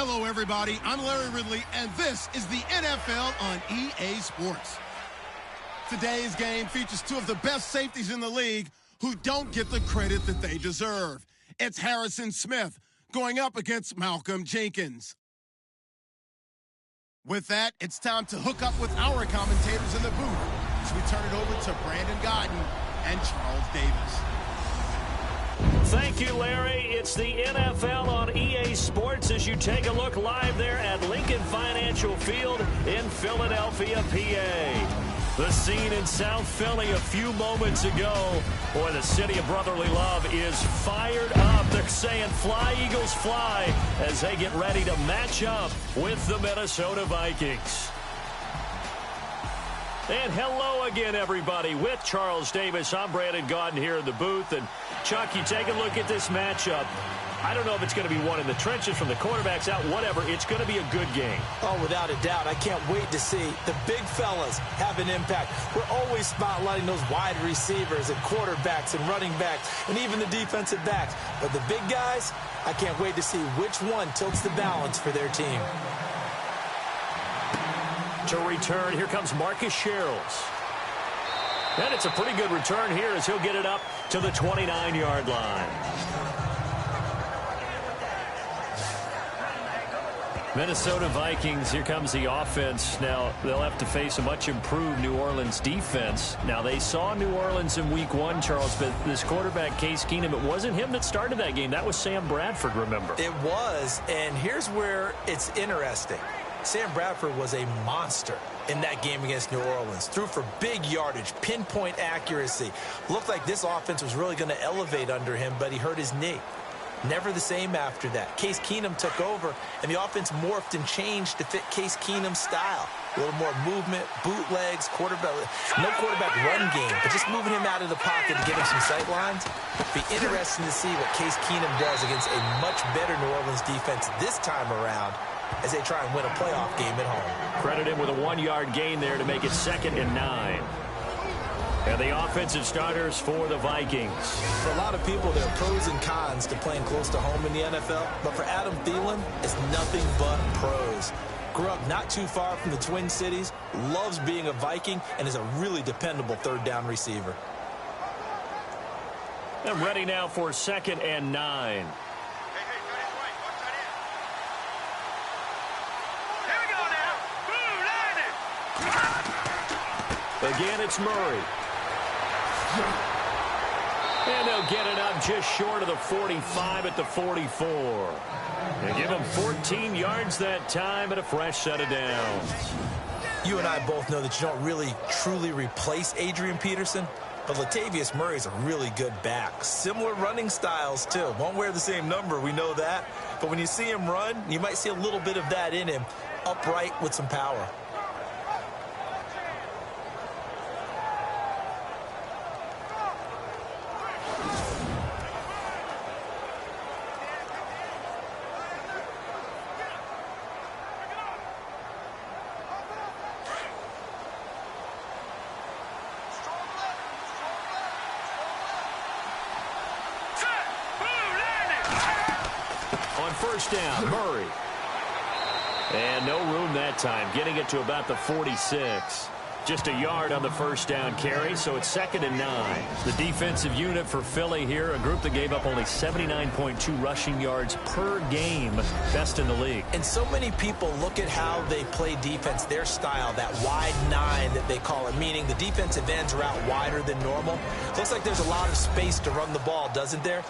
Hello, everybody. I'm Larry Ridley, and this is the NFL on EA Sports. Today's game features two of the best safeties in the league who don't get the credit that they deserve. It's Harrison Smith going up against Malcolm Jenkins. With that, it's time to hook up with our commentators in the booth as we turn it over to Brandon Godden and Charles Davis. Thank you, Larry. It's the NFL on EA Sports as you take a look live there at Lincoln Financial Field in Philadelphia, PA. The scene in South Philly a few moments ago. Boy, the city of brotherly love is fired up. They're saying fly, Eagles, fly as they get ready to match up with the Minnesota Vikings. And hello again, everybody. With Charles Davis, I'm Brandon Godden here in the booth. And, Chuck, you take a look at this matchup. I don't know if it's going to be one in the trenches from the quarterbacks out, whatever. It's going to be a good game. Oh, without a doubt. I can't wait to see the big fellas have an impact. We're always spotlighting those wide receivers and quarterbacks and running backs and even the defensive backs. But the big guys, I can't wait to see which one tilts the balance for their team. To return, here comes Marcus Sherrills. And it's a pretty good return here as he'll get it up to the 29-yard line. Minnesota Vikings, here comes the offense. Now, they'll have to face a much improved New Orleans defense. Now, they saw New Orleans in week one, Charles, but this quarterback, Case Keenum, it wasn't him that started that game. That was Sam Bradford, remember? It was, and here's where it's interesting. Sam Bradford was a monster in that game against New Orleans. Threw for big yardage, pinpoint accuracy. Looked like this offense was really going to elevate under him, but he hurt his knee. Never the same after that. Case Keenum took over, and the offense morphed and changed to fit Case Keenum's style. A little more movement, bootlegs, no quarterback run game, but just moving him out of the pocket to get him some sight lines. Be interesting to see what Case Keenum does against a much better New Orleans defense this time around as they try and win a playoff game at home. Credit him with a 1-yard gain there to make it 2nd and 9. And the offensive starters for the Vikings. For a lot of people, there are pros and cons to playing close to home in the NFL. But for Adam Thielen, it's nothing but pros. Grew up not too far from the Twin Cities, loves being a Viking, and is a really dependable third down receiver. And ready now for 2nd and 9. Again, it's Murray. And they'll get it up just short of the 45 at the 44. They give him 14 yards that time and a fresh set of downs. You and I both know that you don't really truly replace Adrian Peterson, but Latavius Murray is a really good back. Similar running styles, too. Won't wear the same number, we know that. But when you see him run, you might see a little bit of that in him, upright with some power. First down, Murray. And no room that time, getting it to about the 46. Just a yard on the first down carry, so it's 2nd and 9. The defensive unit for Philly here, a group that gave up only 79.2 rushing yards per game, best in the league. And so many people look at how they play defense, their style, that wide 9 that they call it, meaning the defensive ends are out wider than normal. Looks like there's a lot of space to run the ball, doesn't there?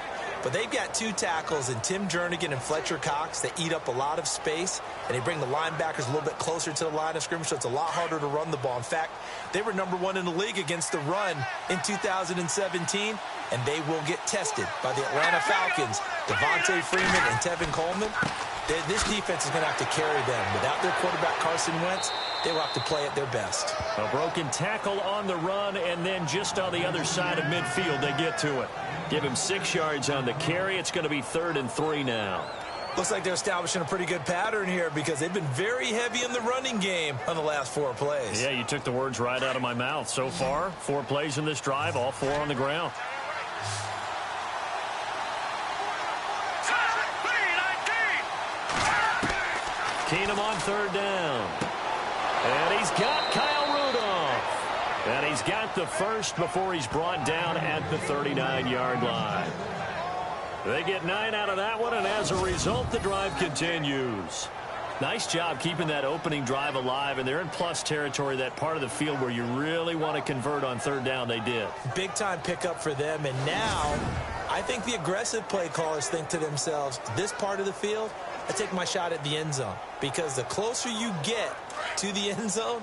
But they've got 2 tackles in Tim Jernigan and Fletcher Cox that eat up a lot of space, and they bring the linebackers a little bit closer to the line of scrimmage, so it's a lot harder to run the ball. In fact, they were number 1 in the league against the run in 2017, and they will get tested by the Atlanta Falcons, Devontae Freeman and Tevin Coleman. This defense is going to have to carry them. Without their quarterback, Carson Wentz, they will have to play at their best. A broken tackle on the run, and then just on the other side of midfield, they get to it. Give him 6 yards on the carry. It's going to be 3rd and 3 now. Looks like they're establishing a pretty good pattern here because they've been very heavy in the running game on the last 4 plays. Yeah, you took the words right out of my mouth. So far, 4 plays in this drive, all 4 on the ground. Keenum on third down. And he's got Kyle Rudolph. And he's got the first before he's brought down at the 39-yard line. They get 9 out of that one, and as a result, the drive continues. Nice job keeping that opening drive alive, and they're in plus territory, that part of the field where you really want to convert on third down. They did. Big-time pickup for them, and now I think the aggressive play callers think to themselves, this part of the field, I take my shot at the end zone, because the closer you get to the end zone,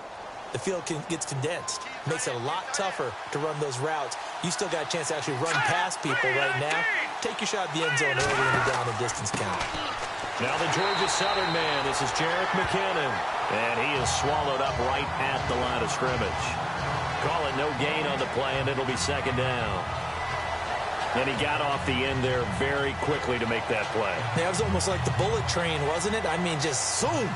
the field gets condensed. Makes it a lot tougher to run those routes. You still got a chance to actually run past people right now. Take your shot at the end zone early in the down and distance count. Now the Georgia Southern man, this is Jerick McKinnon. And he is swallowed up right at the line of scrimmage. Call it no gain on the play, and it'll be second down. And he got off the end there very quickly to make that play. Yeah, it was almost like the bullet train, wasn't it? I mean, just zoom.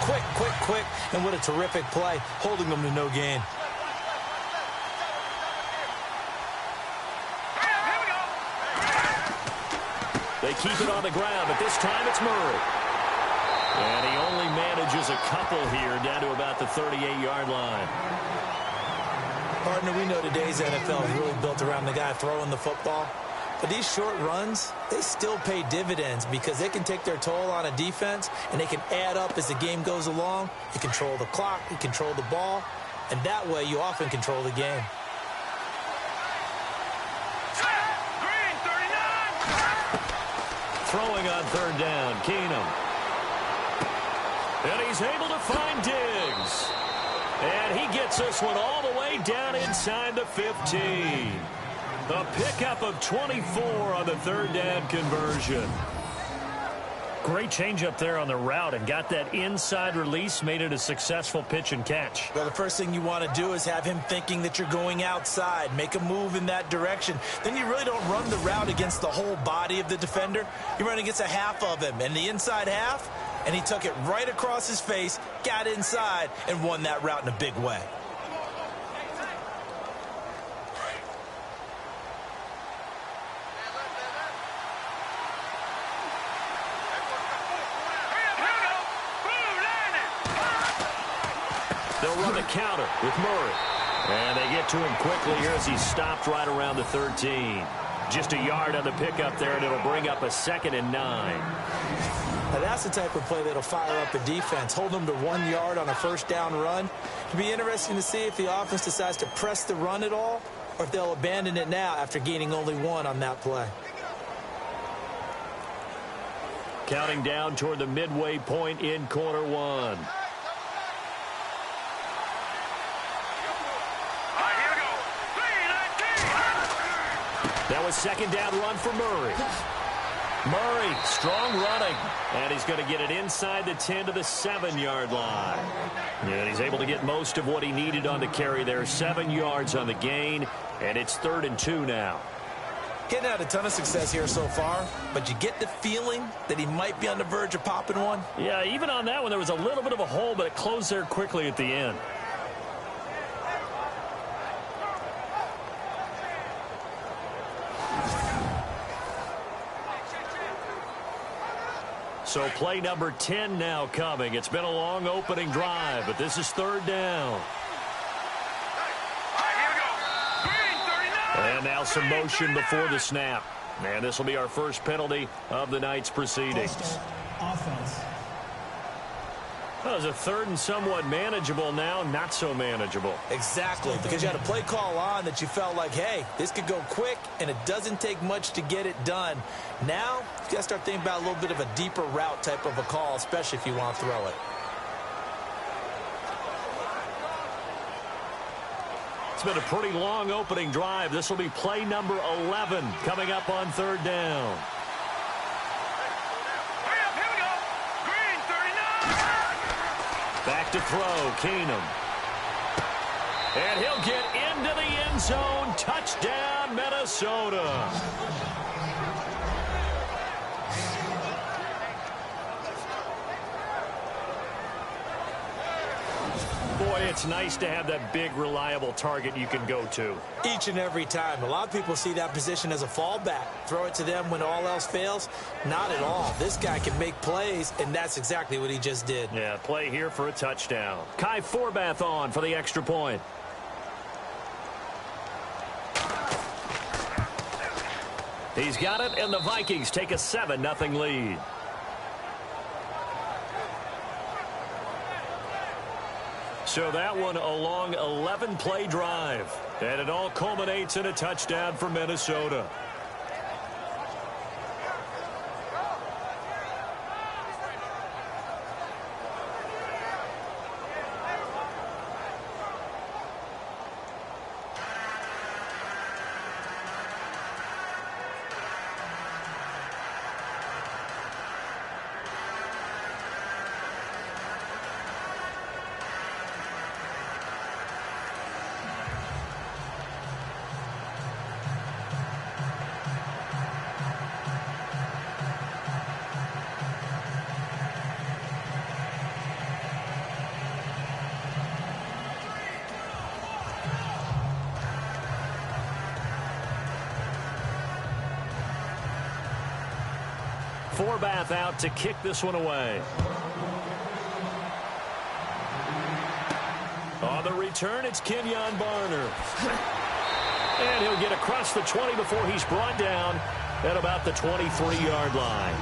Quick, quick, quick. And what a terrific play, holding them to no gain. They keep it on the ground, but this time it's Murray. And he only manages a couple here down to about the 38-yard line. Partner, we know today's NFL is really built around the guy throwing the football. But these short runs, they still pay dividends because they can take their toll on a defense, and they can add up as the game goes along. You control the clock, you control the ball, and that way you often control the game. Throwing on third down, Keenum. And he's able to find Diggs. And he gets this one all the way down inside the 15. A pickup of 24 on the third down conversion. Great change up there on the route and got that inside release, made it a successful pitch and catch. Well, the first thing you want to do is have him thinking that you're going outside, make a move in that direction. Then you really don't run the route against the whole body of the defender. You run against a half of him, and the inside half, and he took it right across his face, got inside, and won that route in a big way. They'll run the counter with Murray. And they get to him quickly here as he's stopped right around the 13. Just a yard on the pickup there, and it'll bring up a 2nd and 9. Now that's the type of play that'll fire up a defense. Hold them to 1 yard on a first down run. It'll be interesting to see if the offense decides to press the run at all, or if they'll abandon it now after gaining only 1 on that play. Counting down toward the midway point in quarter 1. That was second down run for Murray. Murray, strong running. And he's going to get it inside the 10 to the 7-yard line. And he's able to get most of what he needed on the carry there. 7 yards on the gain. And it's 3rd and 2 now. Getting out a ton of success here so far, but you get the feeling that he might be on the verge of popping one. Yeah, even on that one, there was a little bit of a hole, but it closed there quickly at the end. So play number 10 now coming. It's been a long opening drive, but this is 3rd down. And now some motion before the snap. And this will be our first penalty of the night's proceedings. Offense. Well, it's a 3rd and somewhat manageable now, not so manageable. Exactly, because you had a play call on that you felt like, hey, this could go quick, and it doesn't take much to get it done. Now, you got to start thinking about a little bit of a deeper route type of a call, especially if you want to throw it. It's been a pretty long opening drive. This will be play number 11 coming up on 3rd down. Back to throw, Keenum. And he'll get into the end zone. Touchdown, Minnesota. Boy, it's nice to have that big, reliable target you can go to. Each and every time. A lot of people see that position as a fallback. Throw it to them when all else fails. Not at all. This guy can make plays, and that's exactly what he just did. Yeah, play here for a touchdown. Kai Forbath on for the extra point. He's got it, and the Vikings take a 7-0 lead. So that one a long 11-play drive. And it all culminates in a touchdown for Minnesota. Forbath out to kick this one away. On the return, it's Kenyon Barner. And he'll get across the 20 before he's brought down at about the 23-yard line.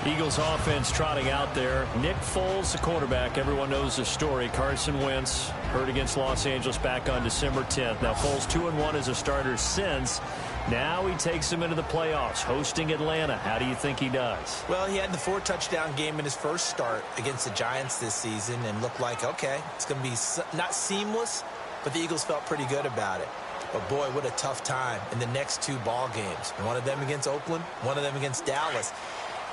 Eagles offense trotting out there. Nick Foles, the quarterback. Everyone knows the story. Carson Wentz hurt against Los Angeles back on December 10th. Now Foles 2-1 as a starter since. Now he takes him into the playoffs, hosting Atlanta. How do you think he does? Well, he had the 4-touchdown game in his first start against the Giants this season and looked like, okay, it's going to be not seamless, but the Eagles felt pretty good about it. But, boy, what a tough time in the next 2 ball games. One of them against Oakland, one of them against Dallas.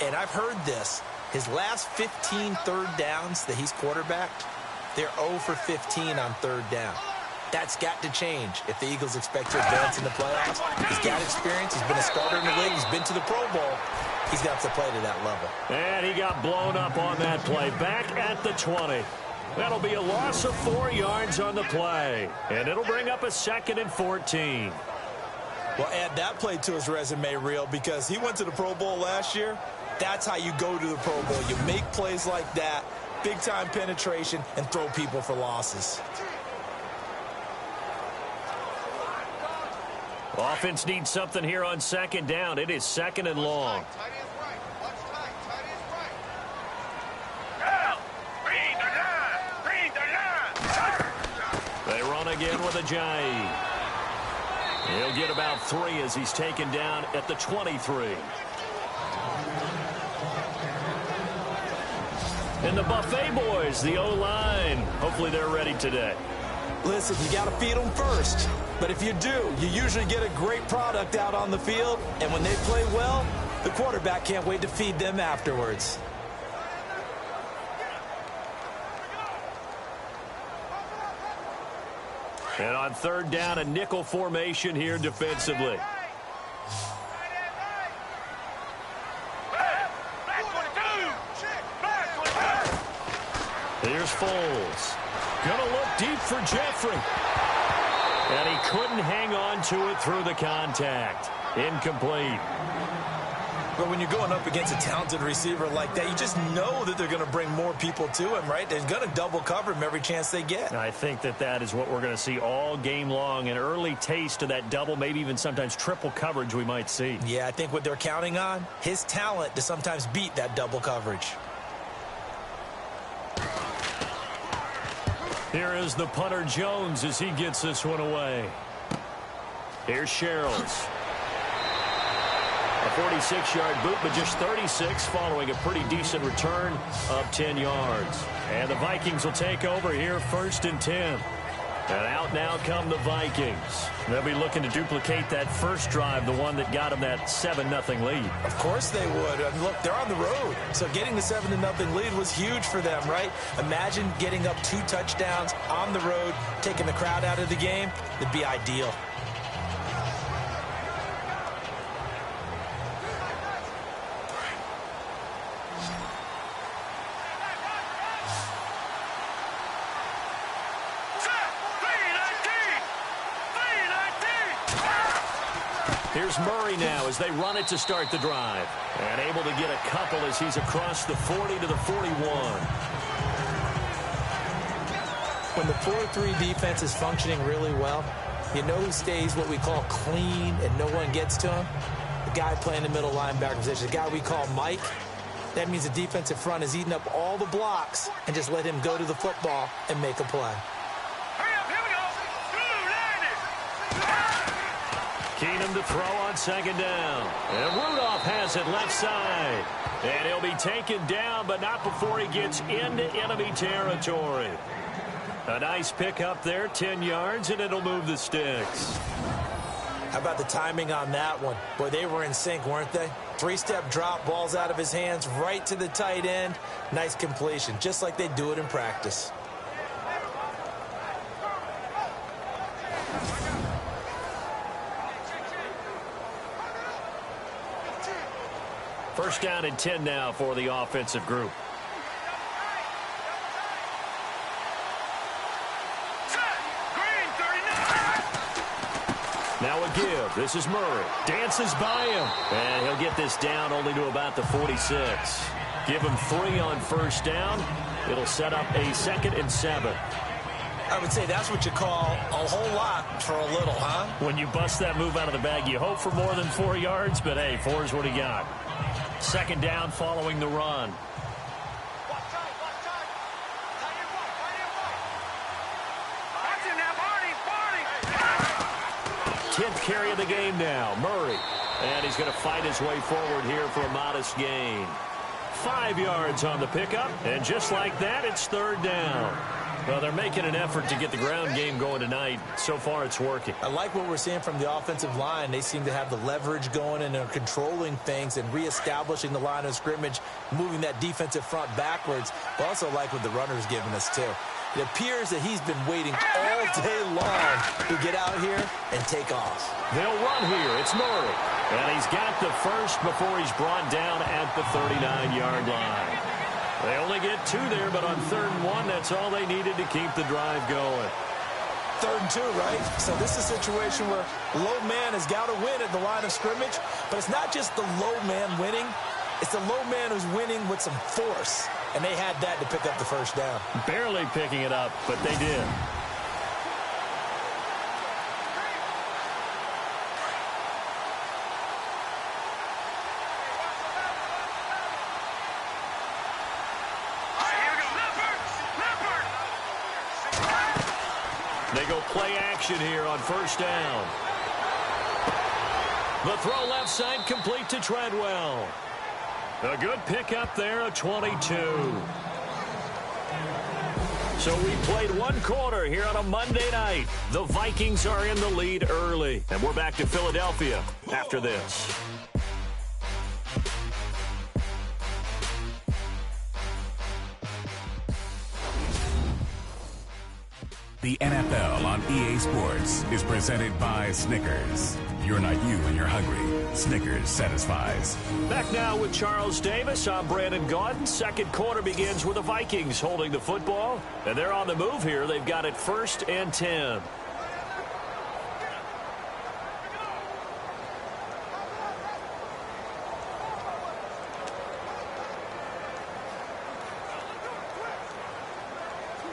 And I've heard this. His last 15 third downs that he's quarterbacked, they're 0 for 15 on third down. That's got to change if the Eagles expect to advance in the playoffs. He's got experience. He's been a starter in the league. He's been to the Pro Bowl. He's got to play to that level. And he got blown up on that play. Back at the 20. That'll be a loss of 4 yards on the play. And it'll bring up a 2nd and 14. Well, add that play to his resume reel because he went to the Pro Bowl last year. That's how you go to the Pro Bowl. You make plays like that, big-time penetration, and throw people for losses. Offense needs something here on 2nd down. It is 2nd and long. They run again with Ajayi. He'll get about 3 as he's taken down at the 23. And the Buffet boys, the O-line, hopefully they're ready today. Listen, you got to feed them first. But if you do, you usually get a great product out on the field. And when they play well, the quarterback can't wait to feed them afterwards. And on 3rd down, a nickel formation here defensively. Here's Foles. Gonna look deep for Jeffrey. And he couldn't hang on to it through the contact. Incomplete. But when you're going up against a talented receiver like that, you just know that they're going to bring more people to him, right? They're going to double cover him every chance they get. I think that is what we're going to see all game long. An early taste of that double, maybe even sometimes triple coverage we might see. Yeah, I think what they're counting on, his talent to sometimes beat that double coverage. Here is the punter Jones as he gets this one away. Here's Sherrills. A 46-yard boot, but just 36 following a pretty decent return of 10 yards. And the Vikings will take over here 1st and 10. And out now come the Vikings. They'll be looking to duplicate that first drive, the one that got them that 7-0 lead. Of course they would. And look, they're on the road. So getting the 7-0 lead was huge for them, right? Imagine getting up 2 touchdowns on the road, taking the crowd out of the game. It'd be ideal. Here's Murray now as they run it to start the drive. And able to get a couple as he's across the 40 to the 41. When the 4-3 defense is functioning really well, you know who stays what we call clean and no one gets to him? The guy playing the middle linebacker position, the guy we call Mike. That means the defensive front is eating up all the blocks and just let him go to the football and make a play. Keenum to throw on second down. And Rudolph has it left side. And he'll be taken down, but not before he gets into enemy territory. A nice pick up there, 10 yards, and it'll move the sticks. How about the timing on that one? Boy, they were in sync, weren't they? Three-step drop, balls out of his hands, right to the tight end. Nice completion, just like they do it in practice. First down and 10 now for the offensive group. Now a give. This is Murray. Dances by him. And he'll get this down only to about the 46. Give him 3 on first down. It'll set up a 2nd and 7. I would say that's what you call a whole lot for a little, huh? When you bust that move out of the bag, you hope for more than 4 yards, but hey, 4 is what he got. Second down following the run. 10th carry of the game now, Murray. And he's going to fight his way forward here for a modest gain. 5 yards on the pickup, and just like that, it's third down. Well, they're making an effort to get the ground game going tonight. So far, it's working. I like what we're seeing from the offensive line. They seem to have the leverage going, and they're controlling things and reestablishing the line of scrimmage, moving that defensive front backwards. But also like what the runner's giving us, too. It appears that he's been waiting all day long to get out here and take off. They'll run here. It's Murray. And he's got the first before he's brought down at the 39-yard line. They only get 2 there, but on 3rd and 1, that's all they needed to keep the drive going. 3rd and 2, right? So this is a situation where low man has got to win at the line of scrimmage, but it's not just the low man winning. It's the low man who's winning with some force, and they had that to pick up the first down. Barely picking it up, but they did. They go play action here on first down. The throw left side complete to Treadwell. A good pickup there, a 22. So we played 1 quarter here on a Monday night. The Vikings are in the lead early. And we're back to Philadelphia after this. The NFL on EA Sports is presented by Snickers. You're not you when you're hungry. Snickers satisfies. Back now with Charles Davis. I'm Brandon Gaudin. Second quarter begins with the Vikings holding the football. And they're on the move here. They've got it 1st and 10.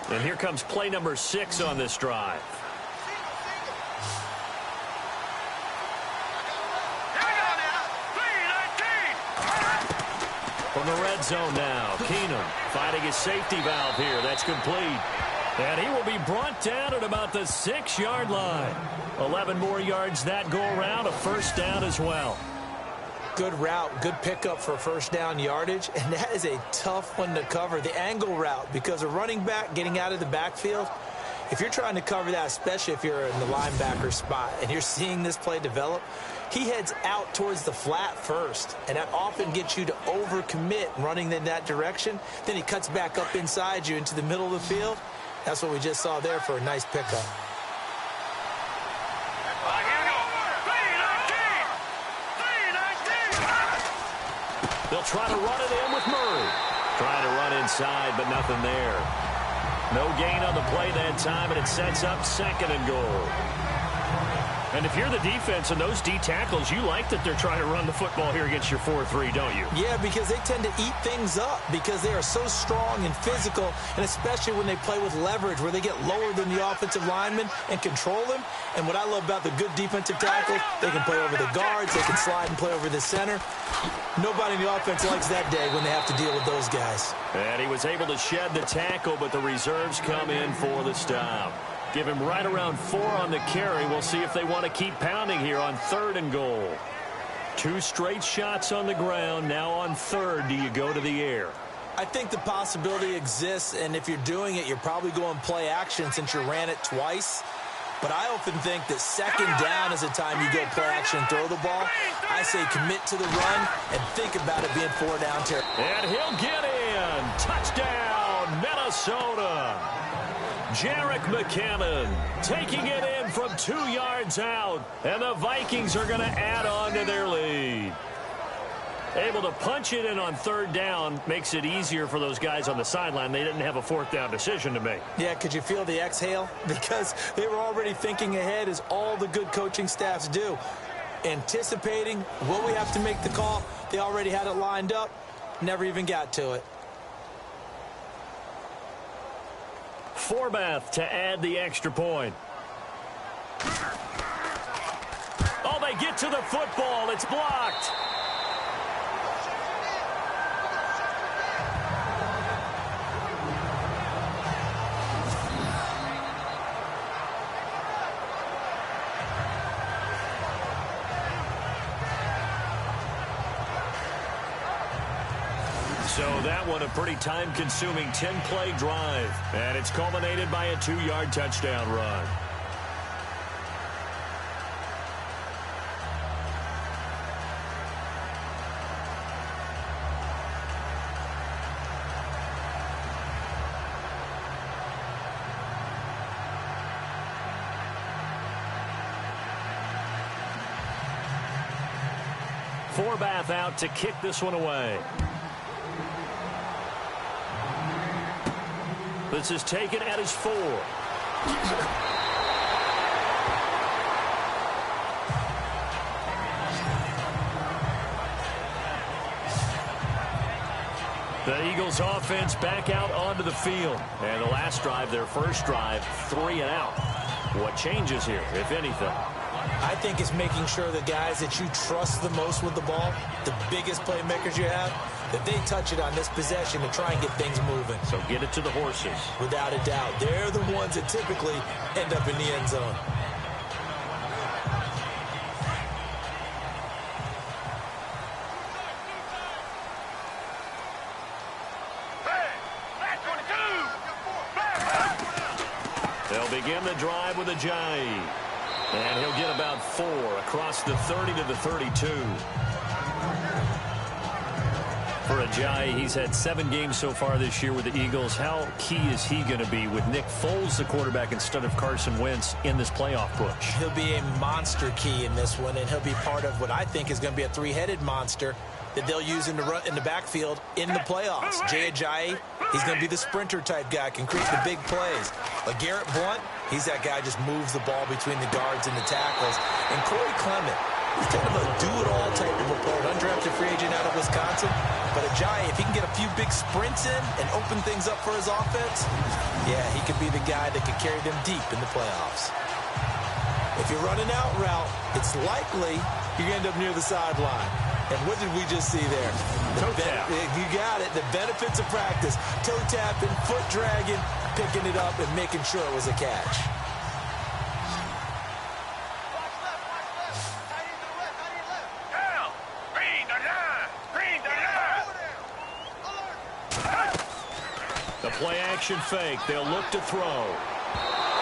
And here comes play number 6 on this drive. From the red zone now, Keenum finding his safety valve here. That's complete. And he will be brought down at about the 6-yard line. 11 more yards that go around, a first down as well. Good route, good pickup for first down yardage, and that is a tough one to cover, the angle route, because a running back getting out of the backfield, if you're trying to cover that, especially if you're in the linebacker spot and you're seeing this play develop, he heads out towards the flat first, and that often gets you to overcommit running in that direction. Then he cuts back up inside you into the middle of the field. That's what we just saw there for a nice pickup. They'll try to run it in with Murray. Trying to run inside, but nothing there. No gain on the play that time, and it sets up 2nd and goal. And if you're the defense and those D tackles, you like that they're trying to run the football here against your 4-3, don't you? Yeah, because they tend to eat things up because they are so strong and physical, and especially when they play with leverage where they get lower than the offensive linemen and control them. And what I love about the good defensive tackles, they can play over the guards, they can slide and play over the center. Nobody in the offense likes that day when they have to deal with those guys. And he was able to shed the tackle, but the reserves come in for the stop. Give him right around 4 on the carry. We'll see if they want to keep pounding here on 3rd and goal. 2 straight shots on the ground. Now on 3rd, do you go to the air? I think the possibility exists, and if you're doing it, you're probably going play action since you ran it twice. But I often think that 2nd down is the time you go play action and throw the ball. I say commit to the run and think about it being 4 down territory. And he'll get in. Touchdown, Minnesota. Jerick McKinnon taking it in from 2 yards out. And the Vikings are going to add on to their lead. Able to punch it in on 3rd down makes it easier for those guys on the sideline. They didn't have a 4th down decision to make. Yeah, could you feel the exhale? Because they were already thinking ahead, as all the good coaching staffs do. Anticipating, will we have to make the call? They already had it lined up. Never even got to it. Forbath to add the extra point. Oh, they get to the football. It's blocked. So that one a pretty time-consuming 10-play drive. And it's culminated by a 2-yard touchdown run. Forbath out to kick this one away. This is taken at his 4. The Eagles offense back out onto the field. And the last drive, their first drive, 3 and out. What changes here, if anything? I think it's making sure the guys that you trust the most with the ball, the biggest playmakers you have, that they touch it on this possession to try and get things moving. So get it to the horses. Without a doubt. They're the ones that typically end up in the end zone. They'll begin the drive with Ajayi. And he'll get about 4 across the 30 to the 32. For Ajayi, he's had 7 games so far this year with the Eagles. How key is he going to be with Nick Foles, the quarterback, instead of Carson Wentz in this playoff push? He'll be a monster key in this one, and he'll be part of what I think is going to be a 3-headed monster that they'll use in the backfield in the playoffs. Jay Ajayi, he's going to be the sprinter type guy, can create the big plays. Like Garrett Blunt, he's that guy just moves the ball between the guards and the tackles. And Corey Clement, he's kind of a do-it-all type of a player, undrafted free agent out of Wisconsin. But Ajayi, if he can get a few big sprints in and open things up for his offense, yeah, he could be the guy that could carry them deep in the playoffs. If you're running out route, it's likely you're going to end up near the sideline. And what did we just see there? Toe tap. You got it. The benefits of practice. Toe tapping, foot dragging, picking it up, and making sure it was a catch. The play action fake. They'll look to throw.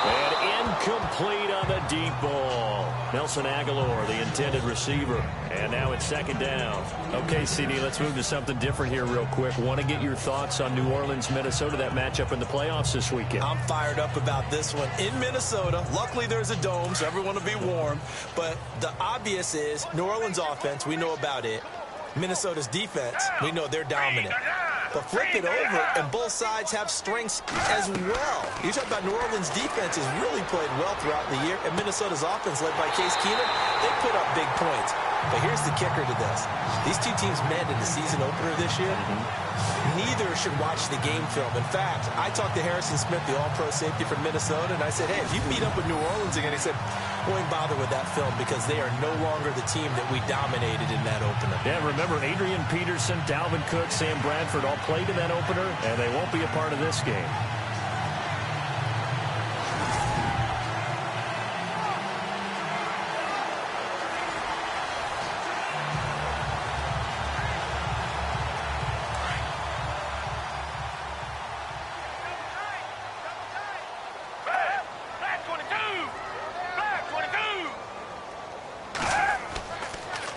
And incomplete on the deep ball. Nelson Aguilar, the intended receiver. And now it's 2nd down. Okay, CD, let's move to something different here real quick. Want to get your thoughts on New Orleans, Minnesota, that matchup in the playoffs this weekend? I'm fired up about this one. In Minnesota, luckily there's a dome, so everyone will be warm. But the obvious is New Orleans offense, we know about it. Minnesota's defense, we know they're dominant. but flip it over, and both sides have strengths as well. You talk about New Orleans' defense has really played well throughout the year, and Minnesota's offense, led by Case Keenum, they put up big points. But here's the kicker to this. These two teams met in the season opener this year. Neither should watch the game film. In fact, I talked to Harrison Smith, the all-pro safety from Minnesota, and I said, hey, if you meet up with New Orleans again, he said, won't bother with that film because they are no longer the team that we dominated in that opener. Yeah, remember Adrian Peterson, Dalvin Cook, Sam Bradford all played in that opener, and they won't be a part of this game.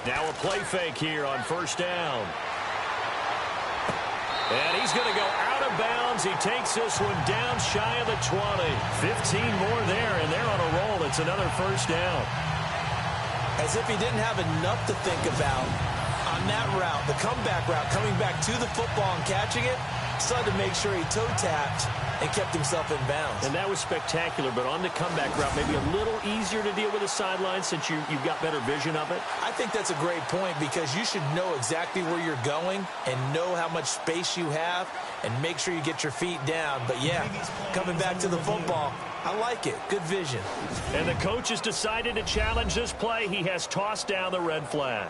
Now a play fake here on first down. And he's going to go out of bounds. He takes this one down shy of the 20. 15 more there, and they're on a roll. It's another first down. As if he didn't have enough to think about on that route, the comeback route, coming back to the football and catching it, decided to make sure he toe-tapped and kept himself in bounds. And that was spectacular, but on the comeback route, maybe a little easier to deal with the sideline since you've got better vision of it. I think that's a great point because you should know exactly where you're going and know how much space you have and make sure you get your feet down. But, yeah, coming back to the football, I like it. Good vision. And the coach has decided to challenge this play. He has tossed down the red flag.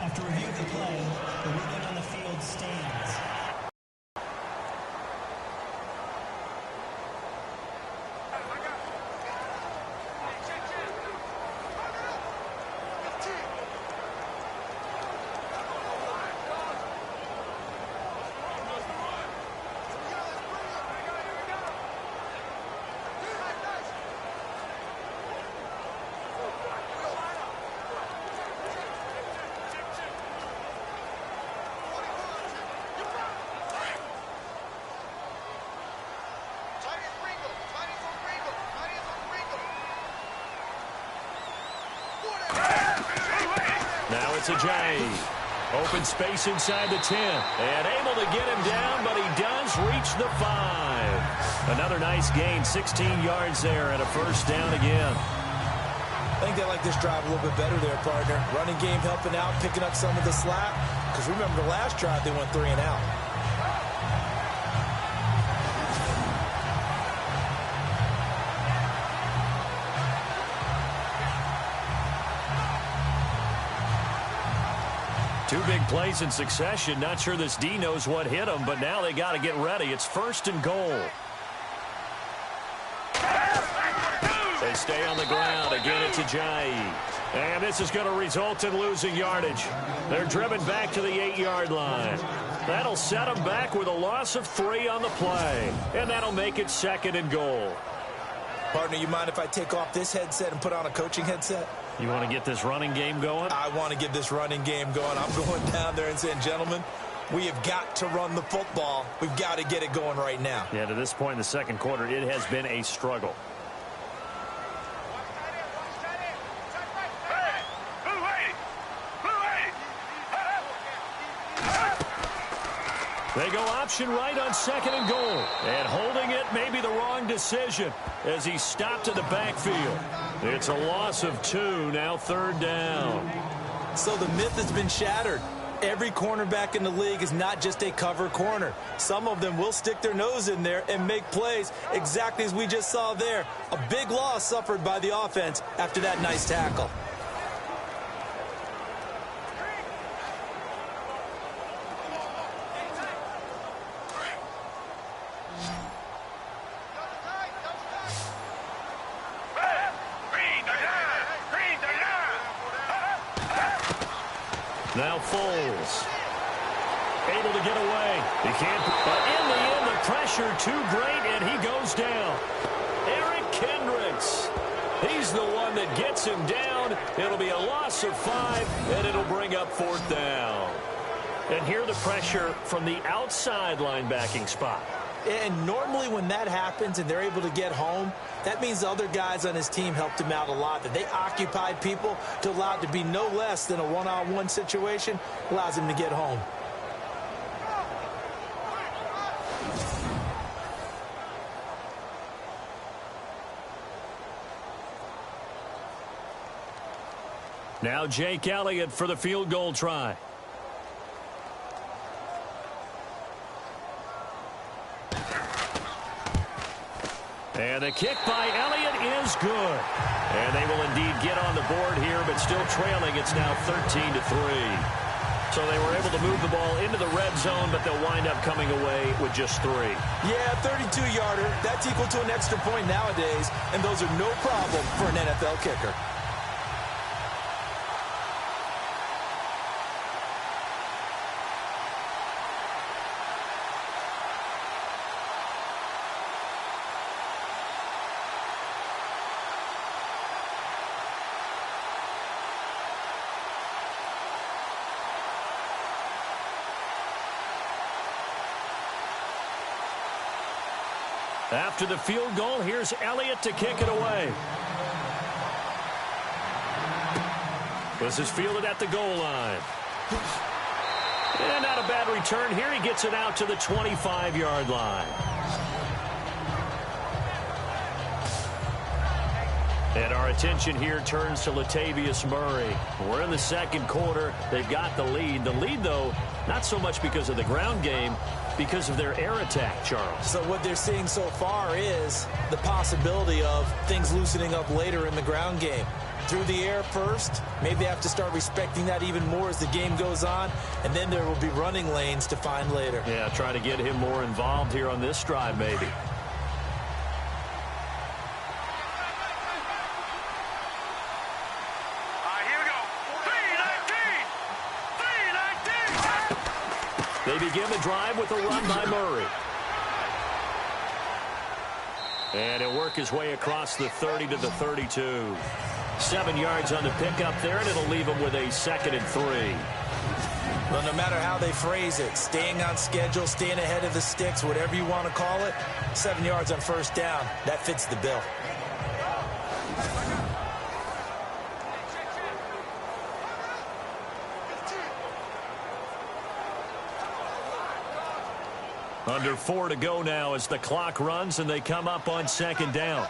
After reviewing the play, the ruling on the field stands. Now it's Ajayi. Open space inside the 10. And able to get him down, but he does reach the 5. Another nice gain, 16 yards there and a first down again. I think they like this drive a little bit better there, partner. Running game helping out, picking up some of the slack. Because remember the last drive, they went 3 and out. Two big plays in succession. Not sure this D knows what hit him, but now they got to get ready. It's first and goal. They stay on the ground. Again, it's Ajayi. And this is going to result in losing yardage. They're driven back to the 8-yard line. That'll set them back with a loss of 3 on the play. And that'll make it second and goal. Partner, you mind if I take off this headset and put on a coaching headset? You want to get this running game going? I want to get this running game going. I'm going down there and saying, gentlemen, we have got to run the football. We've got to get it going right now. Yeah, to this point in the second quarter, it has been a struggle. They go option right on second and goal. And holding it may be the wrong decision as he stopped in the backfield. It's a loss of 2, now third down. So the myth has been shattered. Every cornerback in the league is not just a cover corner. Some of them will stick their nose in there and make plays exactly as we just saw there. A big loss suffered by the offense after that nice tackle. Now Foles. Able to get away. He can't. But in the end, the pressure too great, and he goes down. Eric Kendricks. He's the one that gets him down. It'll be a loss of 5, and it'll bring up fourth down. And here the pressure from the outside linebacking spot. And normally when that happens and they're able to get home, that means the other guys on his team helped him out a lot. That they occupied people to allow it to be no less than a one-on-one situation allows him to get home. Now Jake Elliott for the field goal try. And the kick by Elliott is good. And they will indeed get on the board here, but still trailing. It's now 13-3. So they were able to move the ball into the red zone, but they'll wind up coming away with just 3. Yeah, 32-yarder. That's equal to an extra point nowadays, and those are no problem for an NFL kicker. After the field goal, here's Elliott to kick it away. This is fielded at the goal line. And not a bad return here. He gets it out to the 25-yard line. And our attention here turns to Latavius Murray. We're in the second quarter. They've got the lead. The lead, though, not so much because of the ground game, because of their air attack, Charles. So what they're seeing so far is the possibility of things loosening up later in the ground game. Through the air first, maybe they have to start respecting that even more as the game goes on, and then there will be running lanes to find later. Yeah, try to get him more involved here on this drive, maybe. They begin the drive with a run by Murray. And he'll work his way across the 30 to the 32. 7 yards on the pickup there, and it'll leave him with a 2nd and 3. Well, no matter how they phrase it, staying on schedule, staying ahead of the sticks, whatever you want to call it, 7 yards on first down, that fits the bill. Under 4 to go now as the clock runs and they come up on 2nd down.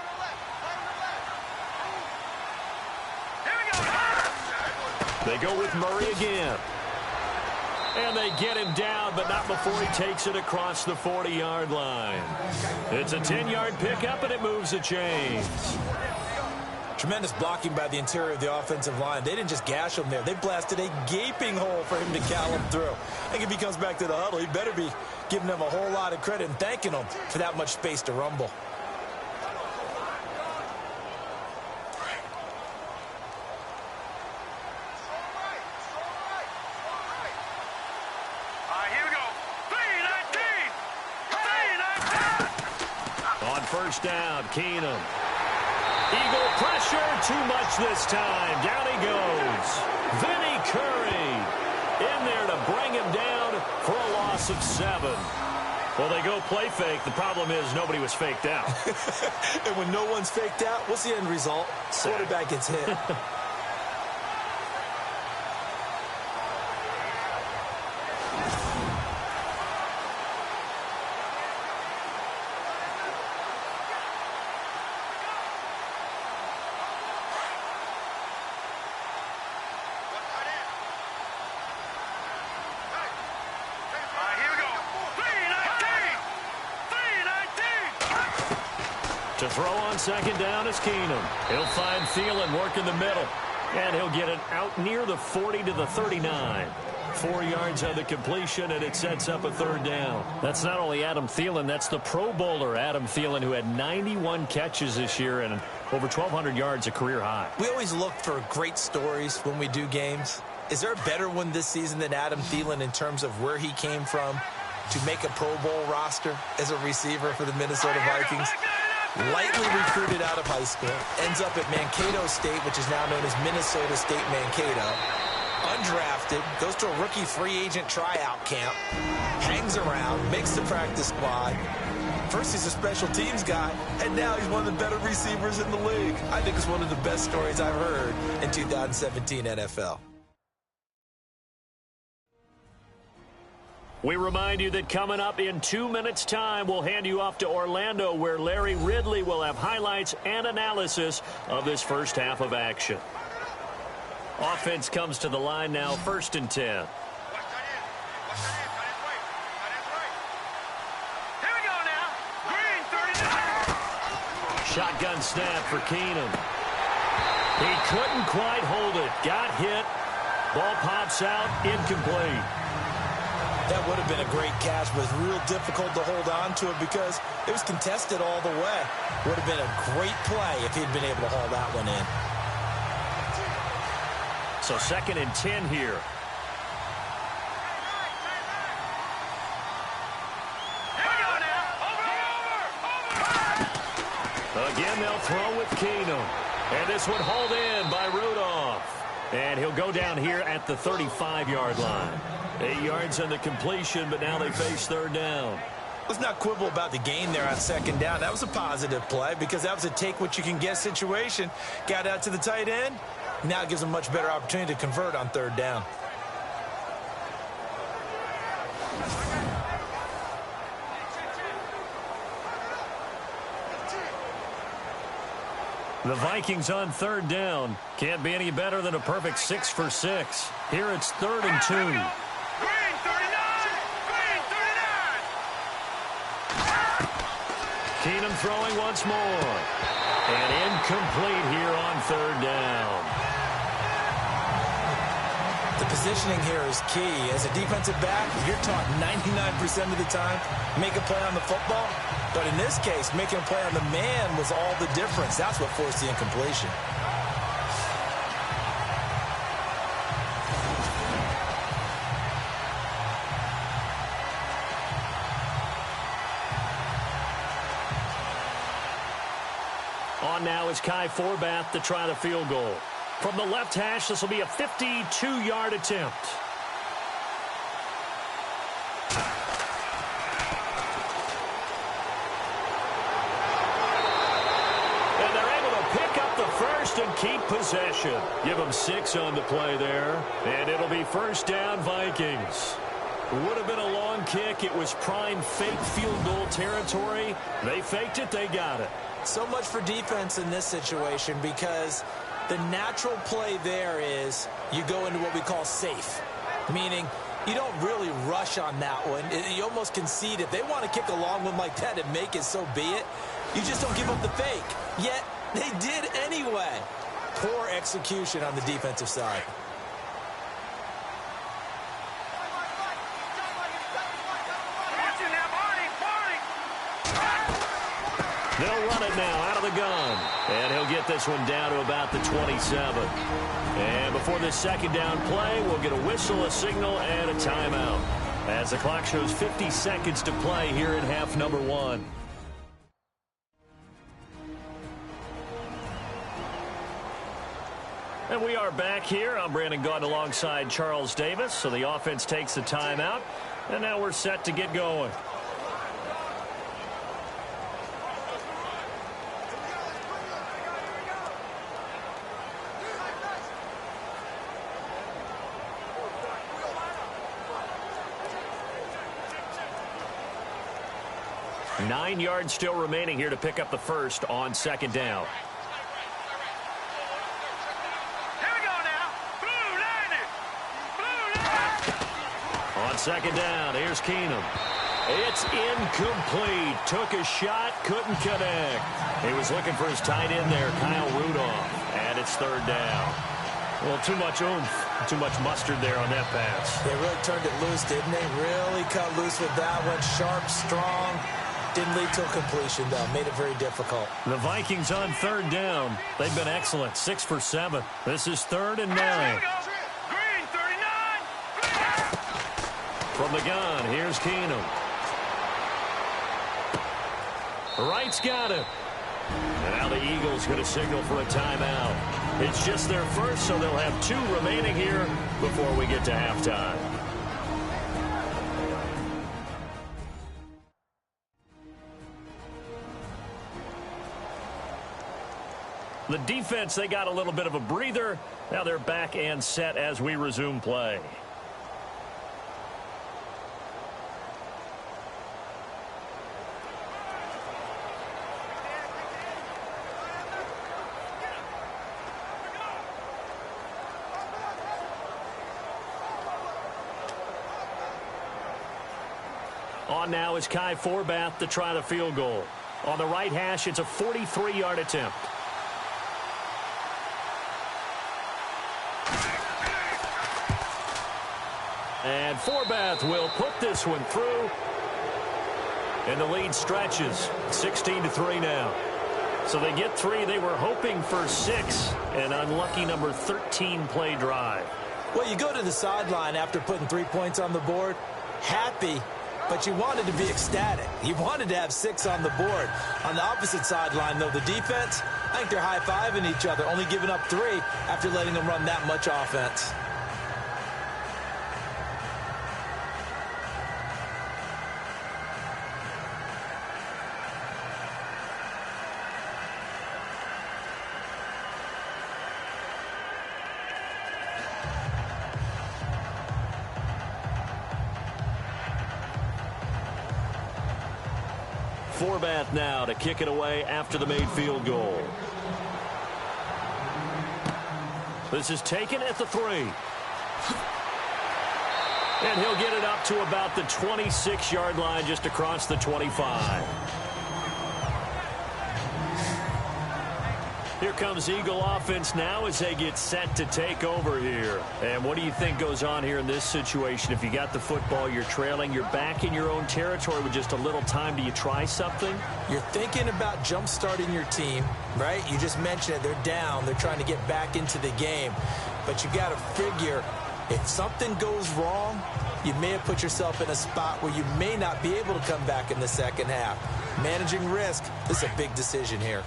They go with Murray again. And they get him down, but not before he takes it across the 40-yard line. It's a 10-yard pickup, and it moves the chains. Tremendous blocking by the interior of the offensive line. They didn't just gash him there. They blasted a gaping hole for him to gallop through. I think if he comes back to the huddle, he better be giving them a whole lot of credit and thanking them for that much space to rumble. On first down, Keenum. Eagle pressure, too much this time. Down he goes. Vinny Curry in there to bring him down for a loss of 7. Well, they go play fake. The problem is nobody was faked out. And when no one's faked out, what's the end result? Quarterback gets hit. To throw on 2nd down is Keenum. He'll find Thielen working the middle. And he'll get it out near the 40 to the 39. 4 yards on the completion, and it sets up a 3rd down. That's not only Adam Thielen, that's the Pro Bowler Adam Thielen, who had 91 catches this year and over 1,200 yards, a career high. We always look for great stories when we do games. Is there a better one this season than Adam Thielen in terms of where he came from to make a Pro Bowl roster as a receiver for the Minnesota Vikings? Lightly recruited out of high school, ends up at Mankato State, which is now known as Minnesota State Mankato. undrafted, goes to a rookie free agent tryout camp, hangs around, makes the practice squad. First, he's a special teams guy, and now he's one of the better receivers in the league. I think it's one of the best stories I've heard in 2017 NFL. We remind you that coming up in 2 minutes' time, we'll hand you off to Orlando, where Larry Ridley will have highlights and analysis of this first half of action. Offense comes to the line now, 1st and 10. Shotgun snap for Keenum. He couldn't quite hold it. Got hit. Ball pops out. Incomplete. That would have been a great catch, but it's real difficult to hold on to it because it was contested all the way. Would have been a great play if he'd been able to haul that one in. So 2nd and 10 here. Again, they'll throw with Keenum. And this one hauled in by Rudolph. And he'll go down here at the 35-yard line. 8 yards on the completion, but now they face 3rd down. Let's not quibble about the gain there on 2nd down. That was a positive play because that was a take-what-you-can-get situation. Got out to the tight end. Now it gives them a much better opportunity to convert on 3rd down. The Vikings on 3rd down. Can't be any better than a perfect 6 for 6. Here it's 3rd and 2. Keenum throwing once more. And incomplete here on 3rd down. The positioning here is key. As a defensive back, you're taught 99% of the time, make a play on the football. But in this case, making a play on the man was all the difference. That's what forced the incompletion. On now is Kai Forbath to try the field goal. From the left hash, this will be a 52-yard attempt. And they're able to pick up the first and keep possession. Give them 6 on the play there. And it'll be 1st down Vikings. Would have been a long kick. It was prime fake field goal territory. They faked it. They got it. So much for defense in this situation because the natural play there is you go into what we call safe, meaning you don't really rush on that one. You almost concede. If they want to kick a long one like that and make it, so be it. You just don't give up the fake. Yet they did anyway. Poor execution on the defensive side. They'll run it now out of the gun. And he'll get this one down to about the 27. And before this 2nd down play, we'll get a whistle, a signal, and a timeout. As the clock shows 50 seconds to play here in half number 1. And we are back here. I'm Brandon Gaudin alongside Charles Davis. So the offense takes the timeout. And now we're set to get going. Nine yards still remaining here to pick up the first on 2nd down. Here we go now. Blue line it. Blue line. On 2nd down, here's Keenum. It's incomplete. Took a shot, couldn't connect. He was looking for his tight end there, Kyle Rudolph. And it's 3rd down. Well, too much oomph, too much mustard there on that pass. They really turned it loose, didn't they? Really cut loose with that one. Sharp, strong. Didn't lead to a completion, though. Made it very difficult. The Vikings on 3rd down. They've been excellent. 6 for 7. This is 3rd and 9. Green 39. From the gun, here's Keenum. Wright's got it. And now the Eagles going to signal for a timeout. It's just their first, so they'll have 2 remaining here before we get to halftime. The defense, they got a little bit of a breather. Now they're back and set as we resume play. On now is Kai Forbath to try the field goal. On the right hash, it's a 43-yard attempt. And Forbath will put this one through. And the lead stretches 16-3 now. So they get 3. They were hoping for 6. An unlucky number 13 play drive. Well, you go to the sideline after putting 3 points on the board, happy, but you wanted to be ecstatic. You wanted to have 6 on the board. On the opposite sideline, though, the defense, I think they're high-fiving each other, only giving up 3 after letting them run that much offense. Forbath now to kick it away after the made field goal. This is taken at the 3. And he'll get it up to about the 26-yard line, just across the 25. Here comes Eagle offense now as they get set to take over here. And what do you think goes on here in this situation? If you got the football, you're trailing, you're back in your own territory with just a little time. Do you try something? You're thinking about jump-starting your team, right? You just mentioned it. They're down. They're trying to get back into the game. But you got to figure, if something goes wrong, you may have put yourself in a spot where you may not be able to come back in the second half. Managing risk, this is a big decision here.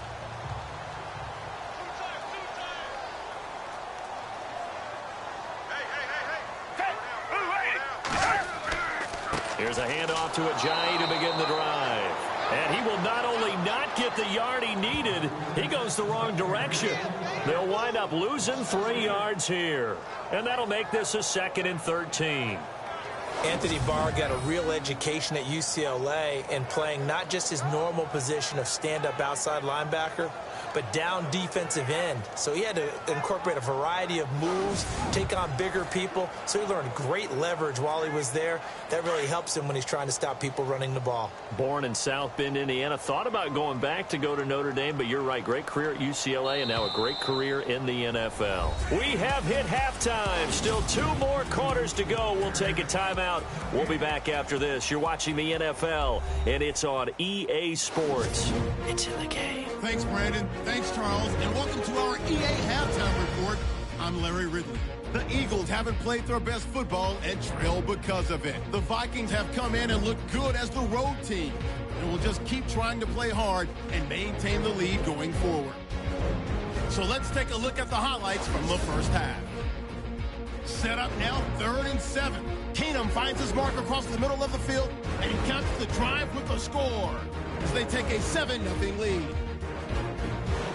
Here's a handoff to Ajayi to begin the drive. And he will not only not get the yard he needed, he goes the wrong direction. They'll wind up losing 3 yards here. And that'll make this a 2nd and 13. Anthony Barr got a real education at UCLA in playing not just his normal position of stand-up outside linebacker, but down defensive end. So he had to incorporate a variety of moves, take on bigger people. So he learned great leverage while he was there. That really helps him when he's trying to stop people running the ball. Born in South Bend, Indiana. Thought about going back to go to Notre Dame, but you're right. Great career at UCLA and now a great career in the NFL. We have hit halftime. Still 2 more quarters to go. We'll take a timeout. We'll be back after this. You're watching the NFL, and it's on EA Sports. It's in the game. Thanks, Brandon. Thanks, Charles. And welcome to our EA Halftime Report. I'm Larry Ridley. The Eagles haven't played their best football and trail because of it. The Vikings have come in and looked good as the road team. And will just keep trying to play hard and maintain the lead going forward. So let's take a look at the highlights from the first half. Set up now, 3rd and 7. Keenum finds his mark across the middle of the field, and he caps the drive with a score as they take a 7-0 lead.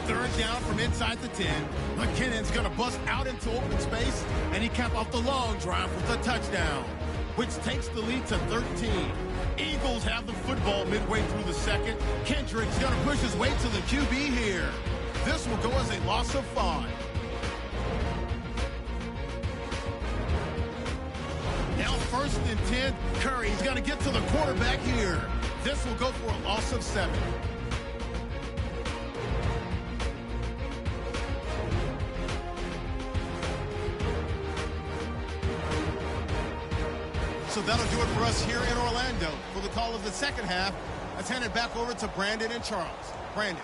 3rd down from inside the 10. McKinnon's going to bust out into open space, and he cap off the long drive with a touchdown, which takes the lead to 13. Eagles have the football midway through the 2nd. Kendrick's going to push his way to the QB here. This will go as a loss of 5. Now 1st and 10. Curry's going to get to the quarterback here. This will go for a loss of 7. So that'll do it for us here in Orlando. For the call of the second half, let's hand it back over to Brandon and Charles. Brandon.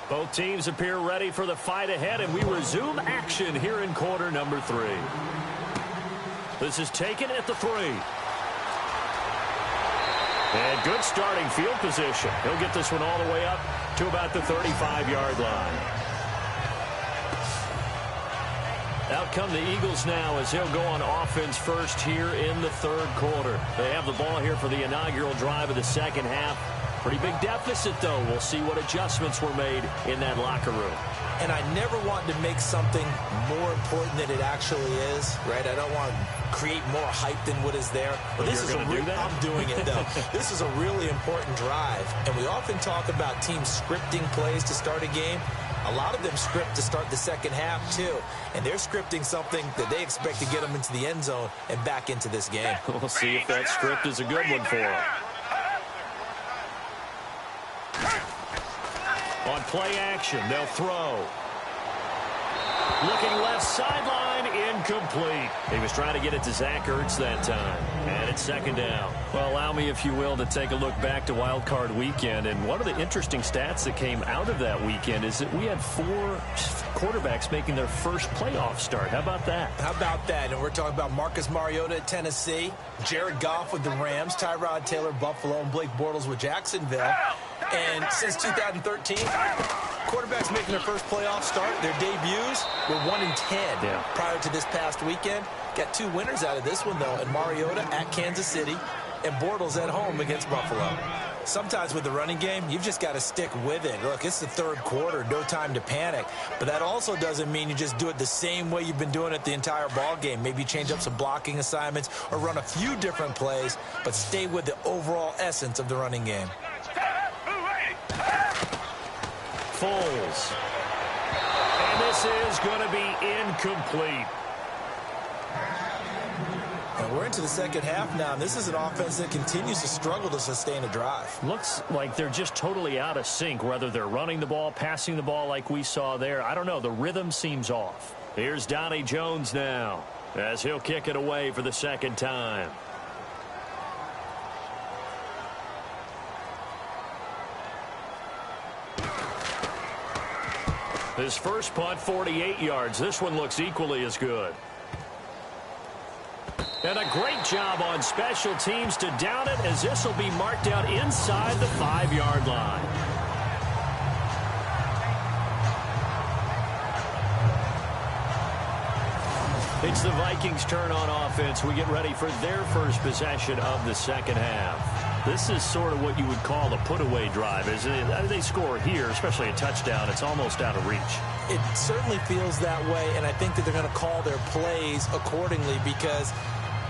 Both teams appear ready for the fight ahead, and we resume action here in quarter number 3. This is taken at the 3. And good starting field position. He'll get this one all the way up to about the 35-yard line. Out come the Eagles now as he'll go on offense first here in the 3rd quarter. They have the ball here for the inaugural drive of the 2nd half. Pretty big deficit, though. We'll see what adjustments were made in that locker room. And I never want to make something more important than it actually is, right? I don't want to create more hype than what is there. But this is I'm doing it, though. This is a really important drive. And we often talk about teams scripting plays to start a game. A lot of them script to start the 2nd half, too. And they're scripting something that they expect to get them into the end zone and back into this game. We'll see if that script is a good one for them. On play action, they'll throw. Looking left sideline, incomplete. He was trying to get it to Zach Ertz that time. And it's 2nd down. Well, allow me, if you will, to take a look back to Wild Card Weekend. And one of the interesting stats that came out of that weekend is that we had 4 quarterbacks making their first playoff start. How about that? How about that? And we're talking about Marcus Mariota at Tennessee, Jared Goff with the Rams, Tyrod Taylor, Buffalo, and Blake Bortles with Jacksonville. And since 2013, quarterbacks making their first playoff start, their debuts were 1-10 prior to this past weekend. Got 2 winners out of this one, though, and Mariota at Kansas City and Bortles at home against Buffalo. Sometimes with the running game, you've just got to stick with it. Look, it's the 3rd quarter, no time to panic. But that also doesn't mean you just do it the same way you've been doing it the entire ball game. Maybe change up some blocking assignments or run a few different plays, but stay with the overall essence of the running game. Foles. And this is going to be incomplete. And we're into the 2nd half now, and this is an offense that continues to struggle to sustain a drive. Looks like they're just totally out of sync, whether they're running the ball, passing the ball like we saw there. I don't know. The rhythm seems off. Here's Donnie Jones now as he'll kick it away for the 2nd time. His first punt, 48 yards. This one looks equally as good. And a great job on special teams to down it, as this will be marked out inside the 5-yard line. It's the Vikings' turn on offense. We get ready for their first possession of the 2nd half. This is sort of what you would call a put-away drive, isn't it? They score here, especially a touchdown. It's almost out of reach. It certainly feels that way, and I think that they're going to call their plays accordingly, because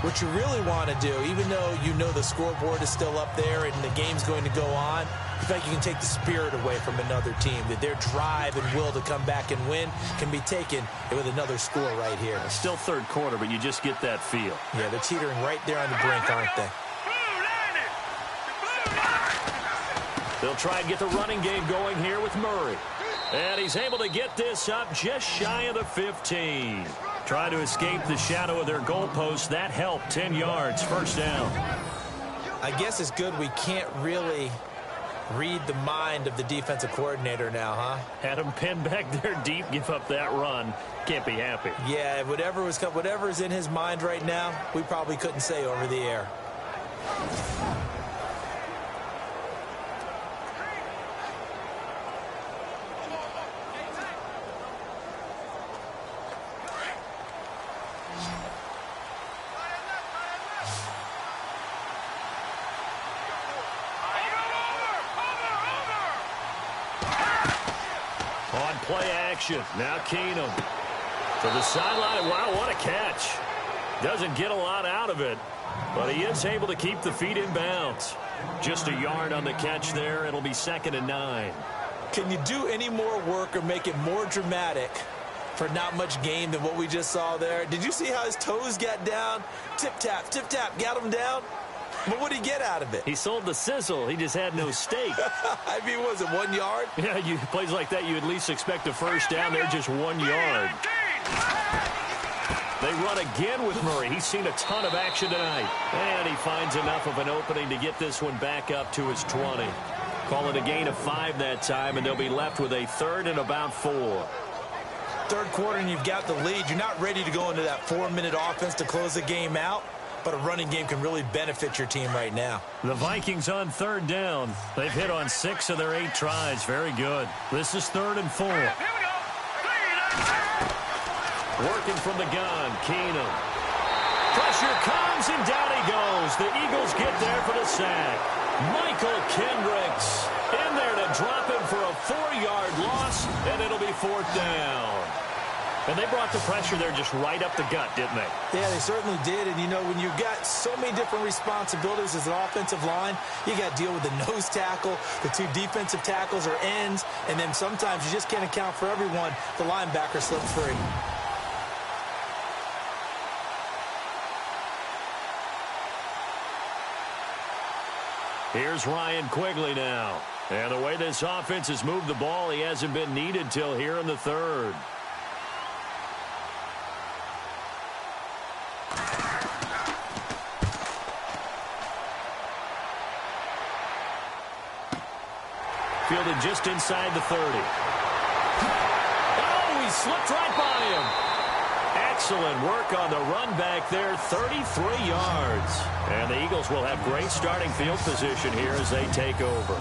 what you really want to do, even though you know the scoreboard is still up there and the game's going to go on, I think you can take the spirit away from another team, that their drive and will to come back and win can be taken with another score right here. It's still 3rd quarter, but you just get that feel. Yeah, they're teetering right there on the brink, aren't they? They'll try and get the running game going here with Murray. And he's able to get this up just shy of the 15. Try to escape the shadow of their goalpost. That helped. 10 yards, 1st down. I guess it's good we can't really read the mind of the defensive coordinator now, huh? Had him pinned back there deep, give up that run. Can't be happy. Yeah, whatever's in his mind right now, we probably couldn't say over the air. Play action. Now Keenum to the sideline. Wow, what a catch. Doesn't get a lot out of it, but he is able to keep the feet in bounds. Just a yard on the catch there. It'll be 2nd and 9. Can you do any more work or make it more dramatic for not much gain than what we just saw there? Did you see how his toes got down? Tip tap, got him down. But what did he get out of it? He sold the sizzle. He just had no steak. I mean, was it 1 yard? Yeah, plays like that, you at least expect a first down. They're just 1 yard. They run again with Murray. He's seen a ton of action tonight. And he finds enough of an opening to get this one back up to his 20. Call it a gain of 5 that time, and they'll be left with a 3rd and about 4. Third quarter, and you've got the lead. You're not ready to go into that 4-minute offense to close the game out, but a running game can really benefit your team right now. The Vikings on 3rd down. They've hit on 6 of their 8 tries. Very good. This is 3rd and 4. Here we go. Working from the gun, Keenum. Pressure comes, and down he goes. The Eagles get there for the sack. Michael Kendricks in there to drop him for a 4-yard loss, and it'll be 4th down. And they brought the pressure there just right up the gut, didn't they? Yeah, they certainly did. And, you know, when you've got so many different responsibilities as an offensive line, you got to deal with the nose tackle, the 2 defensive tackles or ends, and then sometimes you just can't account for everyone. The linebacker slips free. Here's Ryan Quigley now. And the way this offense has moved the ball, he hasn't been needed till here in the 3rd. Fielded just inside the 30. Oh, he slipped right by him. Excellent work on the run back there, 33 yards. And the Eagles will have great starting field position here as they take over.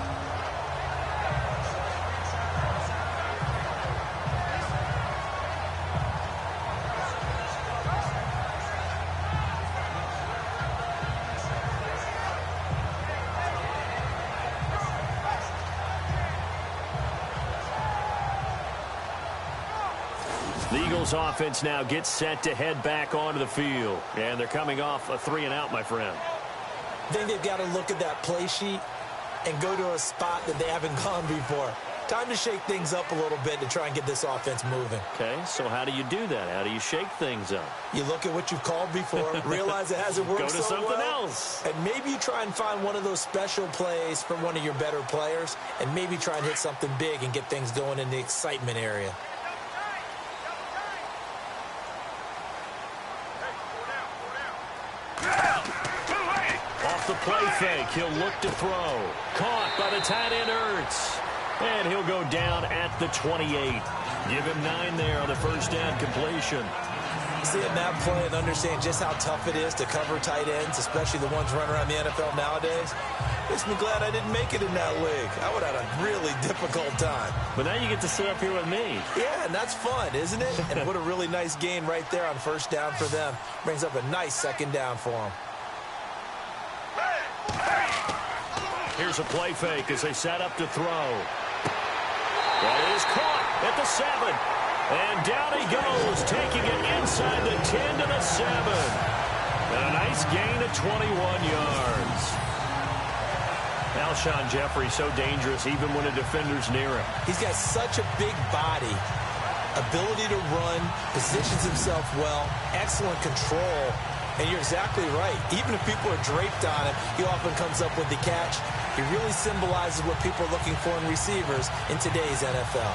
The Eagles offense now gets set to head back onto the field. And they're coming off a 3-and-out, my friend. I think they've got to look at that play sheet and go to a spot that they haven't gone before. Time to shake things up a little bit to try and get this offense moving. Okay, so how do you do that? How do you shake things up? You look at what you've called before, realize it hasn't worked Go to so something well, else. and maybe you try and find one of those special plays from one of your better players, and maybe try and hit something big and get things going in the excitement area. Off the play fake, he'll look to throw. Caught by the tight end, Ertz. And he'll go down at the 28. Give him 9 there on the first down completion. Seeing that play and understand just how tough it is to cover tight ends, especially the ones running around the NFL nowadays, makes me glad I didn't make it in that league. I would have had a really difficult time. But now you get to sit up here with me. Yeah, and that's fun, isn't it? And what a really nice gain right there on first down for them. Brings up a nice second down for them. Here's a play fake as they set up to throw. That is caught at the 7. And down he goes, taking it inside the 10 to the 7. And a nice gain of 21 yards. Alshon Jeffrey so dangerous even when a defender's near him. He's got such a big body, ability to run, positions himself well, excellent control. And you're exactly right. Even if people are draped on him, he often comes up with the catch. He really symbolizes what people are looking for in receivers in today's NFL.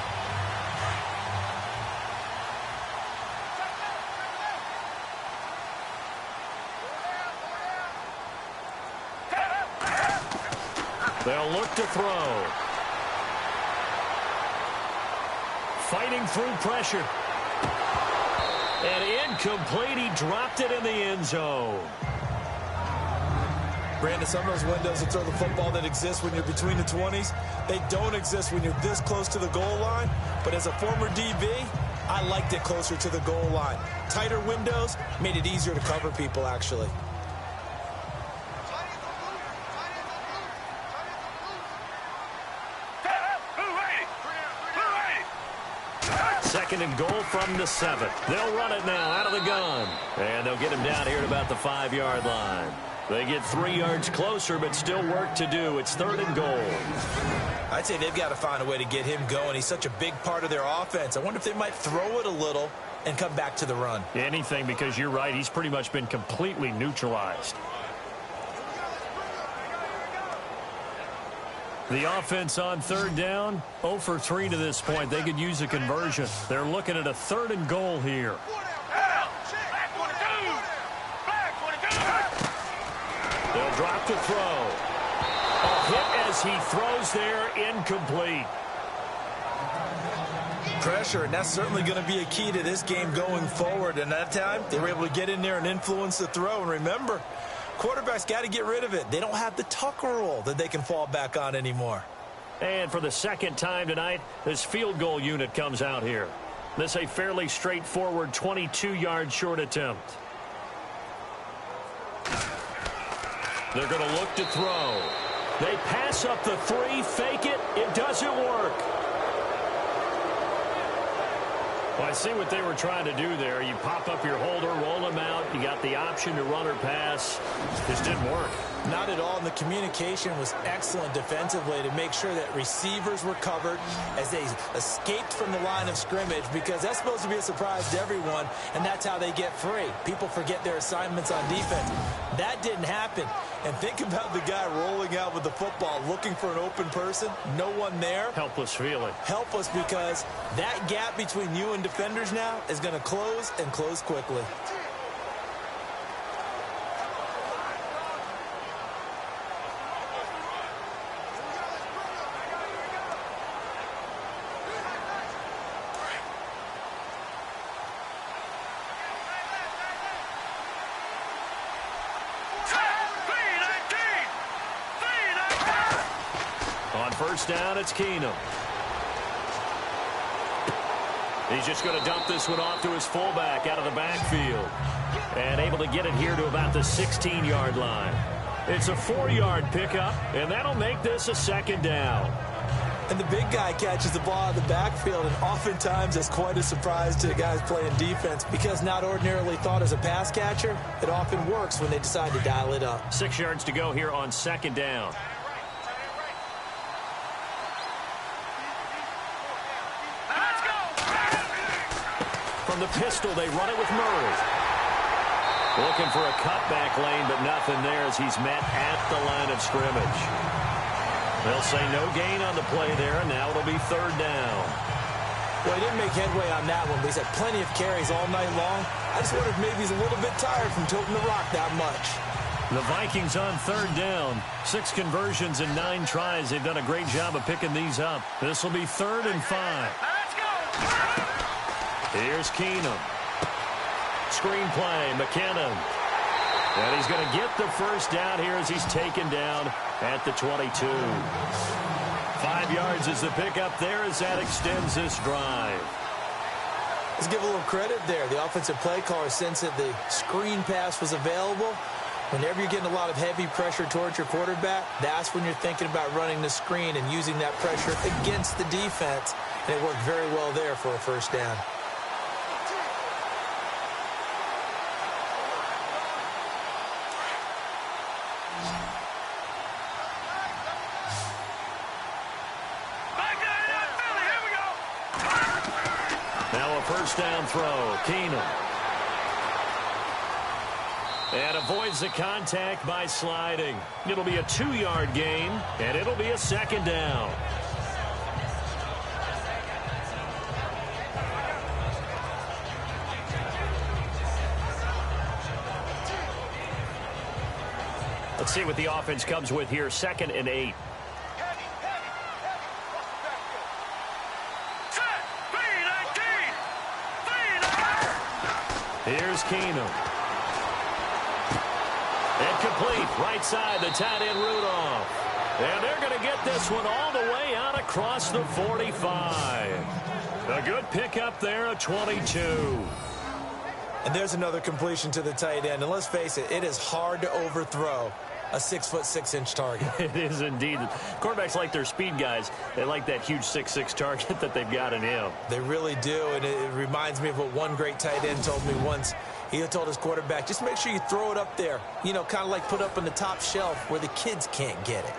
They'll look to throw. Fighting through pressure. And incomplete. He dropped it in the end zone. Brandon, some of those windows to throw the football that exist when you're between the 20s, they don't exist when you're this close to the goal line. But as a former DB, I liked it closer to the goal line. Tighter windows made it easier to cover people, actually. Second and goal from the 7. They'll run it now out of the gun. And they'll get him down here at about the 5-yard line. They get 3 yards closer, but still work to do. It's 3rd and goal. I'd say they've got to find a way to get him going. He's such a big part of their offense. I wonder if they might throw it a little and come back to the run. Anything, because you're right. He's pretty much been completely neutralized. The offense on 3rd down, 0 for 3 to this point. They could use a conversion. They're looking at a 3rd and goal here. They'll drop to throw. A hit as he throws there, incomplete. Pressure, and that's certainly going to be a key to this game going forward. And that time, they were able to get in there and influence the throw. And remember, quarterbacks got to get rid of it. They don't have the Tucker rule that they can fall back on anymore. And for the second time tonight, this field goal unit comes out here. This a fairly straightforward 22-yard short attempt. They're going to look to throw. They pass up the 3, fake it. It doesn't work. Well, I see what they were trying to do there. You pop up your holder, roll him out. You got the option to run or pass. This didn't work. Not at all, and the communication was excellent defensively to make sure that receivers were covered as they escaped from the line of scrimmage, because that's supposed to be a surprise to everyone, and that's how they get free. People forget their assignments on defense. That didn't happen. And think about the guy rolling out with the football, looking for an open person, no one there. Helpless feeling. Helpless, because that gap between you and defenders now is going to close, and close quickly. First down, it's Keenum. He's just going to dump this one off to his fullback out of the backfield. And able to get it here to about the 16-yard line. It's a 4-yard pickup, and that'll make this a second down. And the big guy catches the ball out of the backfield, and oftentimes it's quite a surprise to the guys playing defense, because not ordinarily thought as a pass catcher, it often works when they decide to dial it up. 6 yards to go here on second down. From the pistol, they run it with Murray. Looking for a cutback lane, but nothing there as he's met at the line of scrimmage. They'll say no gain on the play there, and now it'll be third down. Well, he didn't make headway on that one, but he's had plenty of carries all night long. I just wonder if maybe he's a little bit tired from toting the rock that much. The Vikings on third down. 6 conversions in 9 tries. They've done a great job of picking these up. This will be 3rd and 5. Let's go! Here's Keenum. Screen play, McKinnon. And he's going to get the first down here as he's taken down at the 22. 5 yards is the pickup there as that extends this drive. Let's give a little credit there. The offensive play caller sensed that the screen pass was available. Whenever you're getting a lot of heavy pressure towards your quarterback, that's when you're thinking about running the screen and using that pressure against the defense. And it worked very well there for a first down. First down throw, Keenum. And avoids the contact by sliding. It'll be a 2-yard gain, and it'll be a second down. Let's see what the offense comes with here, 2nd and 8. Here's Keenum. Incomplete. Right side, the tight end Rudolph. And they're going to get this one all the way out across the 45. A good pickup there, a 22. And there's another completion to the tight end. And let's face it, it is hard to overthrow a 6'6" target. It is indeed. Quarterbacks like their speed guys. They like that huge 6'6" target that they've got in him. They really do, and it reminds me of what one great tight end told me once. He told his quarterback, just make sure you throw it up there. You know, kind of like put up on the top shelf where the kids can't get it.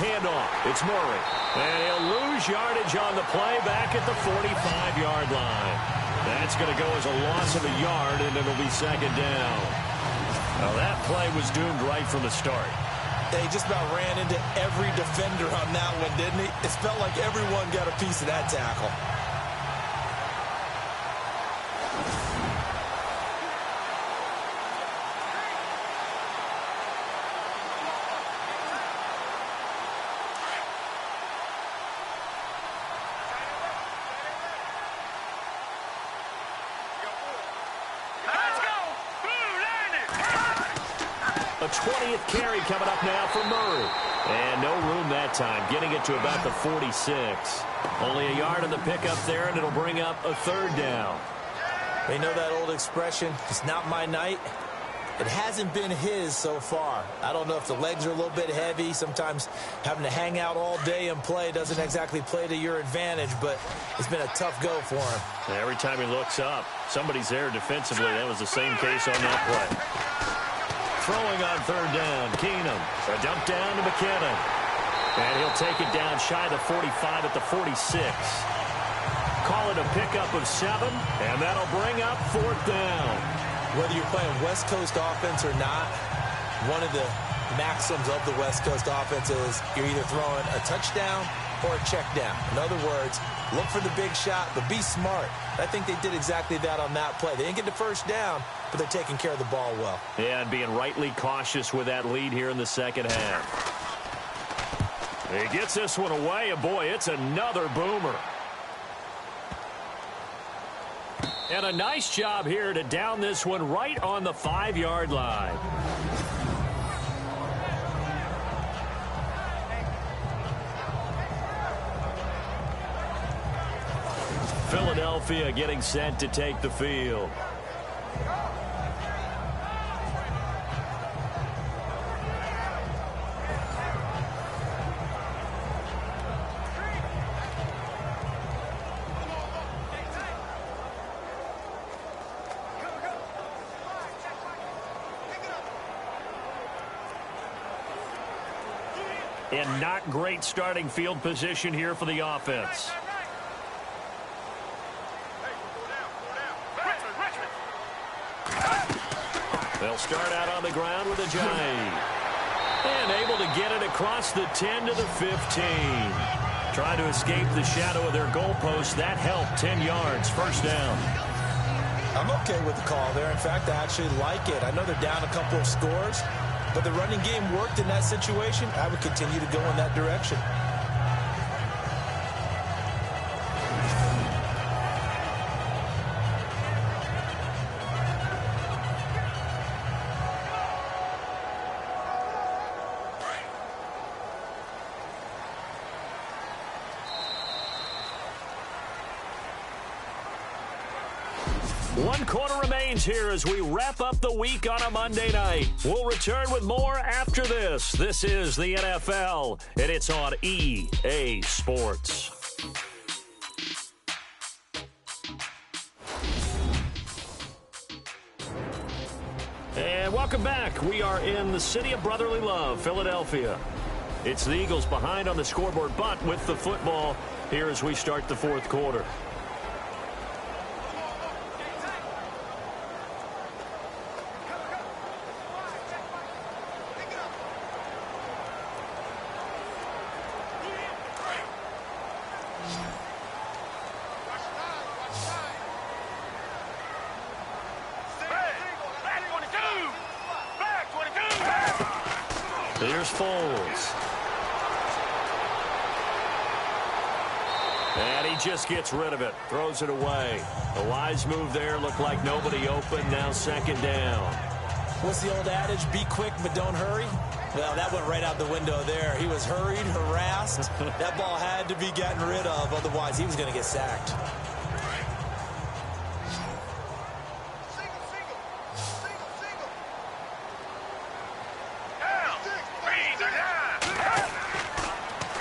Handoff. It's Murray. And he'll lose yardage on the play back at the 45-yard line. That's going to go as a loss of a yard, and it'll be second down. Now, that play was doomed right from the start. They just about ran into every defender on that one, didn't he? It felt like everyone got a piece of that tackle. A 20th carry coming up now for Murray. And no room that time, getting it to about the 46. Only a yard on the pickup there, and it'll bring up a third down. They know that old expression, it's not my night. It hasn't been his so far. I don't know if the legs are a little bit heavy. Sometimes having to hang out all day and play doesn't exactly play to your advantage, but it's been a tough go for him. Every time he looks up, somebody's there defensively. That was the same case on that play. Throwing on third down, Keenum. A dump down to McKinnon. And he'll take it down shy of the 45 at the 46. Call it a pickup of 7, and that'll bring up fourth down. Whether you're playing West Coast offense or not, one of the maxims of the West Coast offense is you're either throwing a touchdown or a check down. In other words, look for the big shot, but be smart. I think they did exactly that on that play. They didn't get the first down, but they're taking care of the ball well. Yeah, and being rightly cautious with that lead here in the second half. He gets this one away, and boy, it's another boomer. And a nice job here to down this one right on the 5-yard line. Philadelphia getting set to take the field. And not great starting field position here for the offense. They'll start out on the ground with a jive. And able to get it across the 10 to the 15. Trying to escape the shadow of their goalpost. That helped. 10 yards. First down. I'm okay with the call there. In fact, I actually like it. I know they're down a couple of scores, but the running game worked in that situation. I would continue to go in that direction. One quarter remains here as we wrap up the week on a Monday night. We'll return with more after this. This is the NFL, and it's on EA Sports. And welcome back. We are in the city of brotherly love, Philadelphia. It's the Eagles behind on the scoreboard, but with the football here as we start the fourth quarter. Here's Foles. And he just gets rid of it. Throws it away. A wise move there. Looked like nobody open. Now second down. What's the old adage? Be quick, but don't hurry. Well, that went right out the window there. He was hurried, harassed. That ball had to be gotten rid of. Otherwise, he was going to get sacked.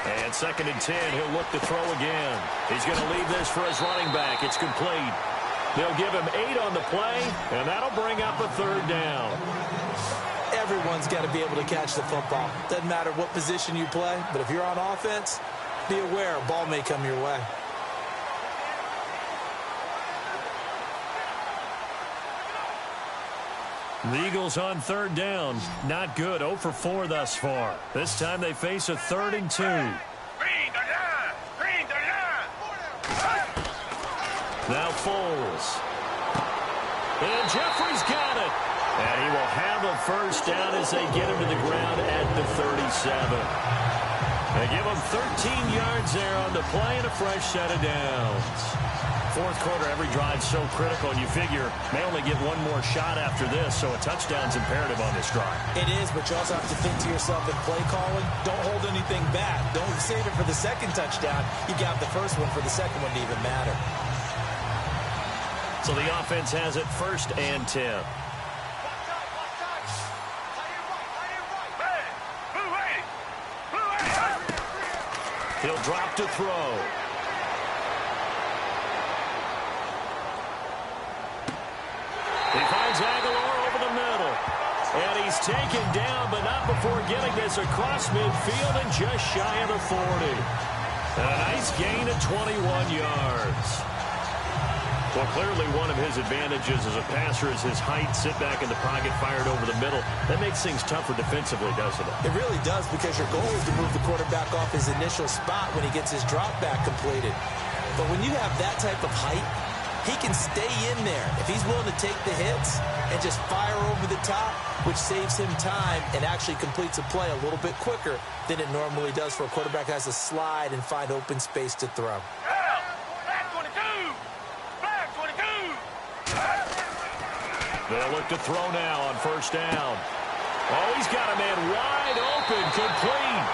And second and 10, he'll look to throw again. He's going to leave this for his running back. It's complete. They'll give him 8 on the play, and that'll bring up a third down. Everyone's got to be able to catch the football. Doesn't matter what position you play, but if you're on offense, be aware a ball may come your way. The Eagles on third down. Not good. 0 for 4 thus far. This time they face a 3rd and 2. Now Foles. And Jeffrey's got it. And he will have a first down as they get him to the ground at the 37. They give him 13 yards there on the play and a fresh set of downs. Fourth quarter, every drive so critical, and you figure may only get one more shot after this, so a touchdown's imperative on this drive. It is, but you also have to think to yourself in play calling, don't hold anything back. Don't save it for the second touchdown. You got the first one for the second one to even matter. So the offense has it 1st and 10. He'll drop to throw. He finds Aguilar over the middle. And he's taken down, but not before getting this across midfield and just shy of the 40. A nice gain of 21 yards. Well, clearly one of his advantages as a passer is his height. Sit back in the pocket, fired over the middle. That makes things tougher defensively, doesn't it? It really does, because your goal is to move the quarterback off his initial spot when he gets his drop back completed. But when you have that type of height, he can stay in there if he's willing to take the hits and just fire over the top, which saves him time and actually completes a play a little bit quicker than it normally does for a quarterback who has to slide and find open space to throw. They'll look to throw now on 1st down. Oh, he's got a man wide open, complete.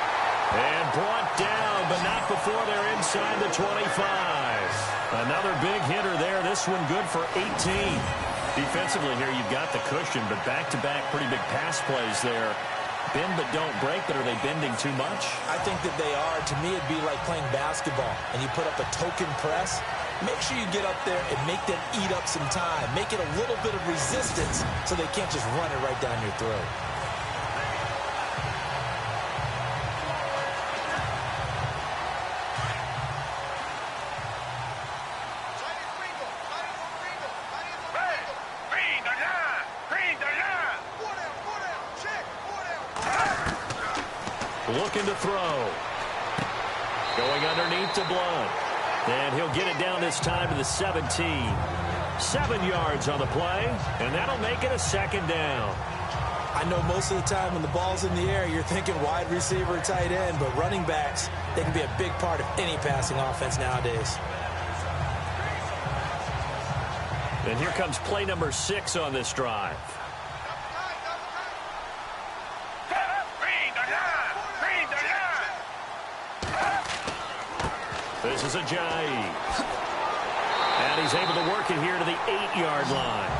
And brought down, but not before they're inside the 25. Another big hitter there. This one good for 18. Defensively here, you've got the cushion, but back-to-back pretty big pass plays there. Bend but don't break, but are they bending too much? I think that they are. To me, it'd be like playing basketball, and you put up a token press. Make sure you get up there and make them eat up some time. Make it a little bit of resistance so they can't just run it right down your throat. Looking to throw. Going underneath to Blunt. And he'll get it down this time to the 17. 7 yards on the play, and that'll make it a 2nd down. I know most of the time when the ball's in the air, you're thinking wide receiver, tight end, but running backs, they can be a big part of any passing offense nowadays. And here comes play number 6 on this drive. This is Ajayi. And he's able to work it here to the 8-yard line.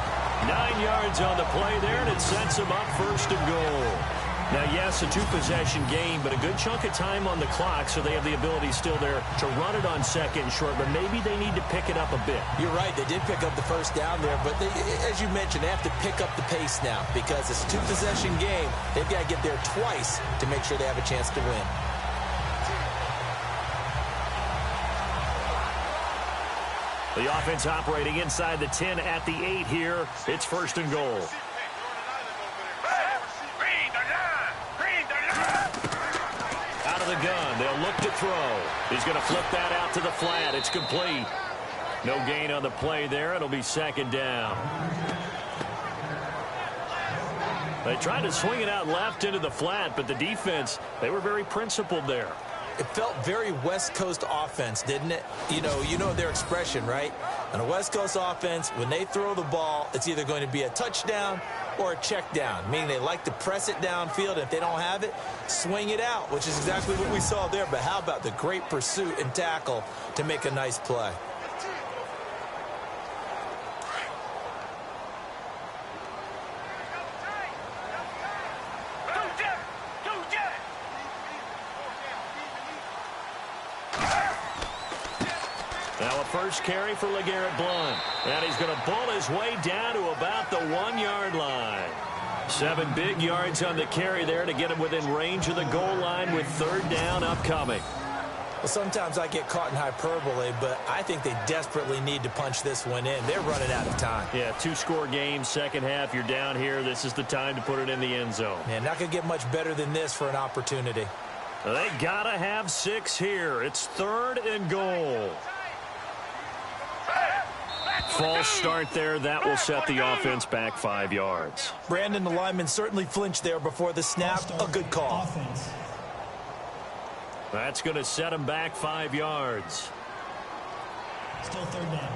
9 yards on the play there, and it sets him up 1st and goal. Now, yes, a 2-possession game, but a good chunk of time on the clock, so they have the ability still there to run it on 2nd and short, but maybe they need to pick it up a bit. You're right. They did pick up the 1st down there, but they, as you mentioned, they have to pick up the pace now because it's a 2-possession game. They've got to get there twice to make sure they have a chance to win. The offense operating inside the 10 at the 8 here. It's 1st and goal. Out of the gun. They'll look to throw. He's going to flip that out to the flat. It's complete. No gain on the play there. It'll be 2nd down. They tried to swing it out left into the flat, but the defense, they were very principled there. It felt very West Coast offense, didn't it? You know their expression, right? On a West Coast offense, when they throw the ball, it's either going to be a touchdown or a check down, meaning they like to press it downfield. If they don't have it, swing it out, which is exactly what we saw there. But how about the great pursuit and tackle to make a nice play? Now a first carry for LeGarrette Blount. And he's going to bull his way down to about the 1-yard line. 7 big yards on the carry there to get him within range of the goal line with 3rd down upcoming. Well, sometimes I get caught in hyperbole, but I think they desperately need to punch this one in. They're running out of time. Yeah, two-score game, second half. You're down here. This is the time to put it in the end zone. Man, not going to get much better than this for an opportunity. They got to have 6 here. It's 3rd and goal. False start there. That will set the offense back 5 yards. Brandon, the lineman, certainly flinched there before the snap. A good call. Offense. That's going to set him back 5 yards. Still 3rd down.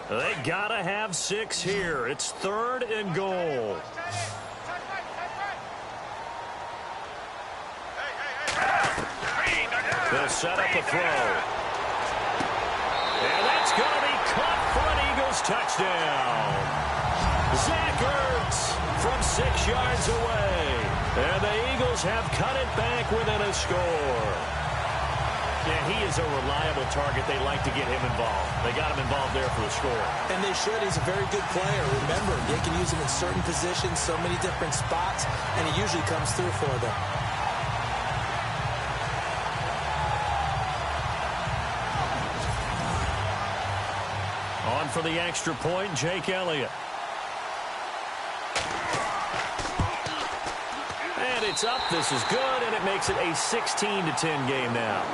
They got to have 6 here. It's 3rd and goal. They'll set up a throw. And that's going to be caught for an Eagles touchdown. Zach Ertz from 6 yards away. And the Eagles have cut it back within a score. Yeah, he is a reliable target. They like to get him involved. They got him involved there for the score. And they should. He's a very good player. Remember, they can use him in certain positions, so many different spots, and he usually comes through for them. On for the extra point, Jake Elliott. And it's up. This is good, and it makes it a 16-10 game now.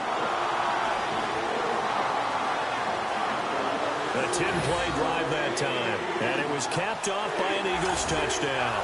A 10-play drive that time, and it was capped off by an Eagles touchdown.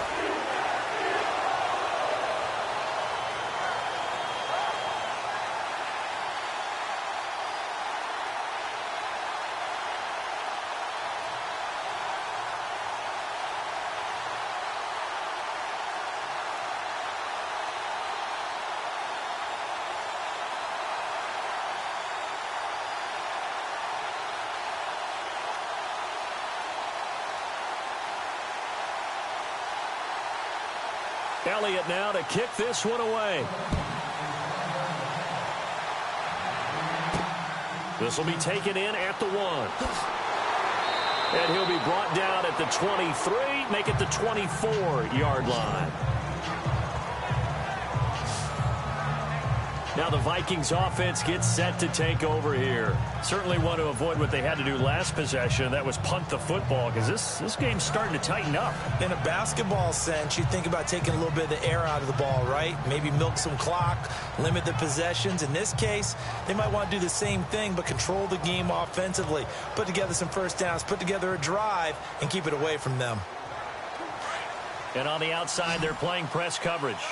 Elliott now to kick this one away. This will be taken in at the 1. And he'll be brought down at the 23, make it the 24-yard line. Now the Vikings offense gets set to take over here. Certainly want to avoid what they had to do last possession. That was punt the football, because this game's starting to tighten up. In a basketball sense, you think about taking a little bit of the air out of the ball, right? Maybe milk some clock, limit the possessions. In this case, they might want to do the same thing, but control the game offensively. Put together some first downs, put together a drive, and keep it away from them. And on the outside, they're playing press coverage.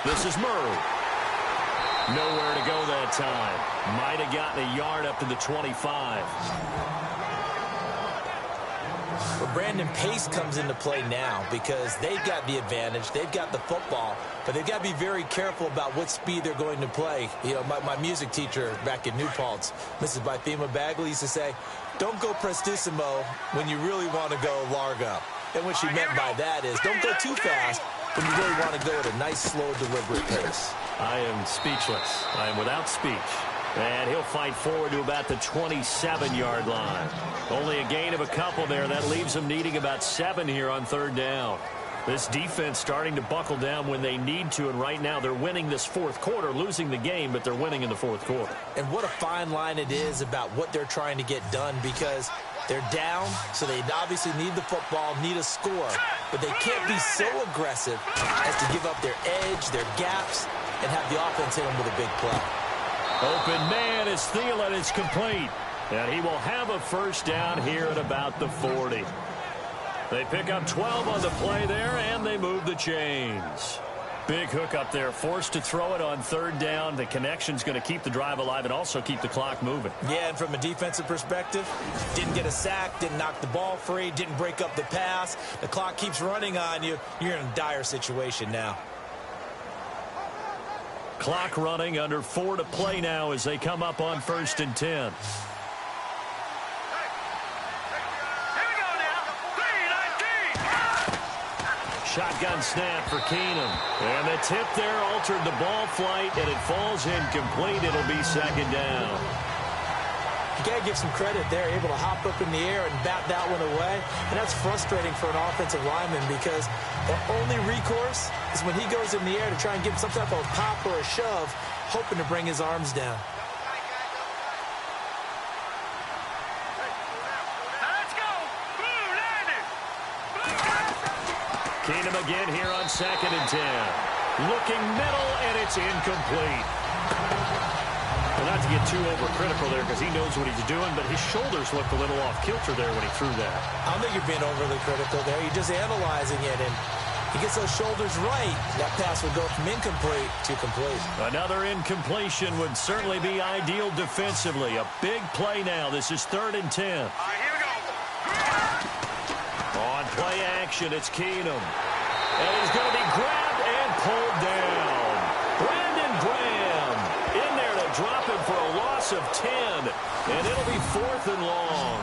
This is Murray. Nowhere to go that time. Might have gotten a yard up to the 25. Well, Brandon, pace comes into play now because they've got the advantage. They've got the football, but they've got to be very careful about what speed they're going to play. You know, my music teacher back in New Paltz, Mrs. Bythema Bagley, used to say, don't go prestissimo when you really want to go largo. And what she meant by that is don't go too fast when you really want to go at a nice, slow, deliberate pace. I am speechless. I am without speech. And he'll fight forward to about the 27-yard line. Only a gain of a couple there. That leaves them needing about 7 here on 3rd down. This defense starting to buckle down when they need to, and right now they're winning this 4th quarter, losing the game, but they're winning in the 4th quarter. And what a fine line it is about what they're trying to get done, because they're down, so they obviously need the football, need a score, but they can't be so aggressive as to give up their edge, their gaps, and have the offense hit them with a big play. Open man is Thielen. It's complete. And he will have a first down here at about the 40. They pick up 12 on the play there, and they move the chains. Big hook up there, forced to throw it on 3rd down. The connection's going to keep the drive alive and also keep the clock moving. Yeah, and from a defensive perspective, didn't get a sack, didn't knock the ball free, didn't break up the pass. The clock keeps running on you. You're in a dire situation now. Clock running, under 4 to play now as they come up on 1st and 10. Shotgun snap for Keenum. And the tip there altered the ball flight, and it falls incomplete. It'll be second down. You got to give some credit there, able to hop up in the air and bat that one away. And that's frustrating for an offensive lineman because the only recourse is when he goes in the air to try and give some type of pop or a shove, hoping to bring his arms down. Keenum again here on 2nd and 10. Looking middle, and it's incomplete. Well, not to get too overcritical there because he knows what he's doing, but his shoulders looked a little off kilter there when he threw that. I don't think you're being overly critical there. You're just analyzing it, and he gets those shoulders right. That pass would go from incomplete to complete. Another incompletion would certainly be ideal defensively. A big play now. This is 3rd and 10. All right, here we go. On play action, it's Keenum. And he's going to be grabbed and pulled down. Brandon Graham in there to drop him for a loss of 10. And it'll be 4th and long.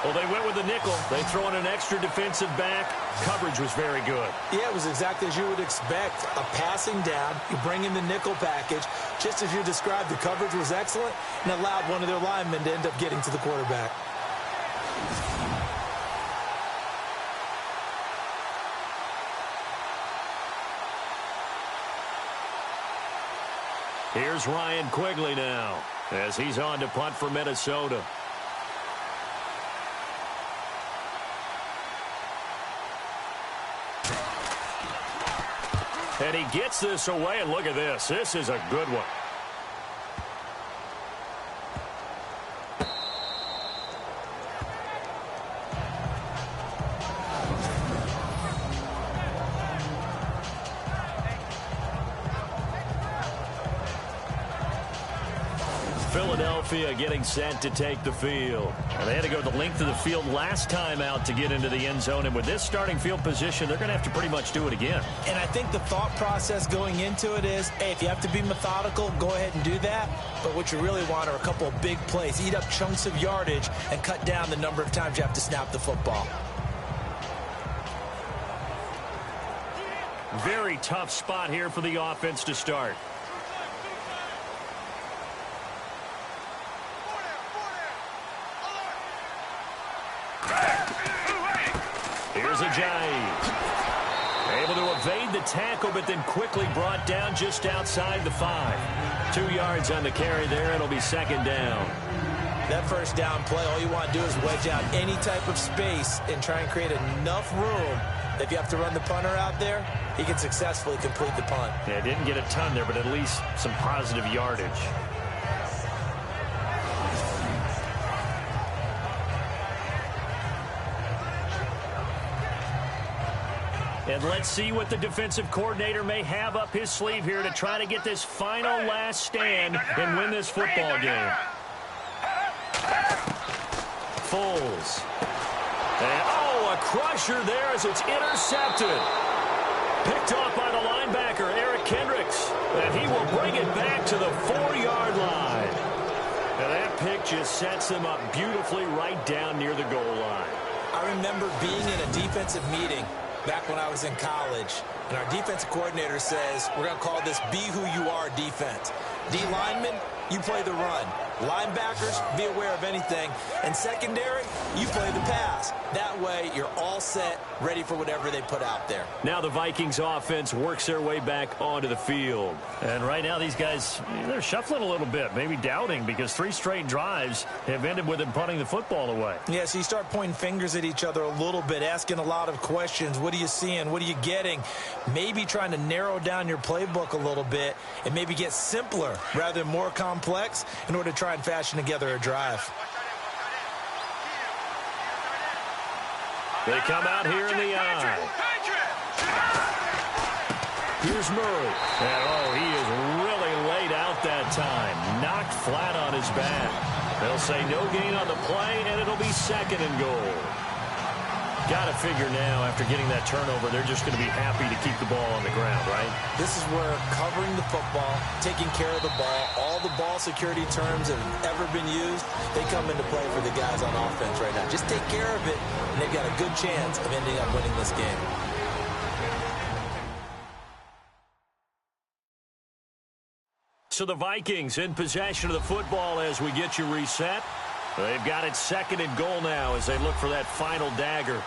Well, they went with the nickel. They throw in an extra defensive back. Coverage was very good. Yeah, it was exactly as you would expect. A passing down, you bring in the nickel package. Just as you described, the coverage was excellent and allowed one of their linemen to end up getting to the quarterback. Here's Ryan Quigley now as he's on to punt for Minnesota. And he gets this away, and look at this. This is a good one. Philadelphia getting set to take the field. And they had to go the length of the field last time out to get into the end zone. And with this starting field position, they're going to have to pretty much do it again. And I think the thought process going into it is, hey, if you have to be methodical, go ahead and do that. But what you really want are a couple of big plays. Eat up chunks of yardage and cut down the number of times you have to snap the football. Very tough spot here for the offense to start. Here's Ajayi. Able to evade the tackle, but then quickly brought down just outside the 5. 2 yards on the carry there. It'll be 2nd down. That first down play, all you want to do is wedge out any type of space and try and create enough room. If you have to run the punter out there, he can successfully complete the punt. Yeah, didn't get a ton there, but at least some positive yardage. And let's see what the defensive coordinator may have up his sleeve here to try to get this final last stand and win this football game. Foles. And, oh, a crusher there as it's intercepted. Picked off by the linebacker, Eric Kendricks. And he will bring it back to the 4-yard line. And that pick just sets them up beautifully right down near the goal line. I remember being in a defensive meeting back when I was in college, and our defensive coordinator says, we're going to call this be who you are defense. D linemen, you play the run. Linebackers, be aware of anything. And secondary, you play the pass. That way, you're all set, ready for whatever they put out there. Now the Vikings offense works their way back onto the field. And right now, these guys, they're shuffling a little bit, maybe doubting, because 3 straight drives have ended with them punting the football away. Yeah, so you start pointing fingers at each other a little bit, asking a lot of questions. What are you seeing? What are you getting? Maybe trying to narrow down your playbook a little bit and maybe get simpler rather than more complex in order to try and fashion together a drive. They come out here in the eye. Here's Murray. And, oh, he is really laid out that time. Knocked flat on his back. They'll say no gain on the play, and it'll be 2nd and goal. Got to figure now, after getting that turnover, they're just going to be happy to keep the ball on the ground, right? This is where covering the football, taking care of the ball, all the ball security terms that have ever been used, they come into play for the guys on offense right now. Just take care of it, and they've got a good chance of ending up winning this game. So the Vikings in possession of the football as we get you reset. They've got it 2nd and goal now as they look for that final dagger.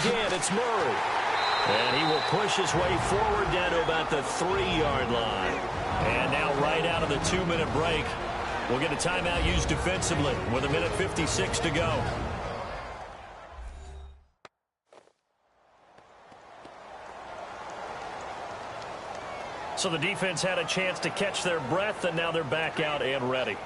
Again, it's Murray. And he will push his way forward down to about the 3-yard line. And now right out of the 2-minute break, we'll get a timeout used defensively with 1:56 to go. So the defense had a chance to catch their breath, and now they're back out and ready.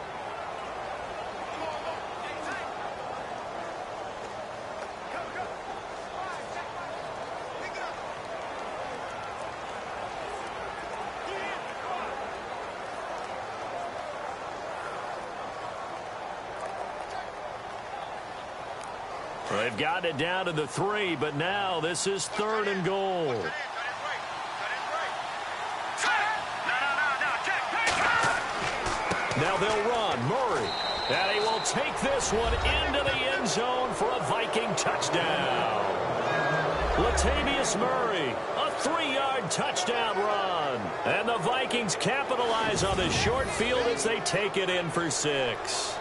They've gotten it down to the 3, but now this is 3rd and goal. Now they'll run. Murray. And he will take this one into the end zone for a Viking touchdown. Latavius Murray, a 3-yard touchdown run. And the Vikings capitalize on this short field as they take it in for 6.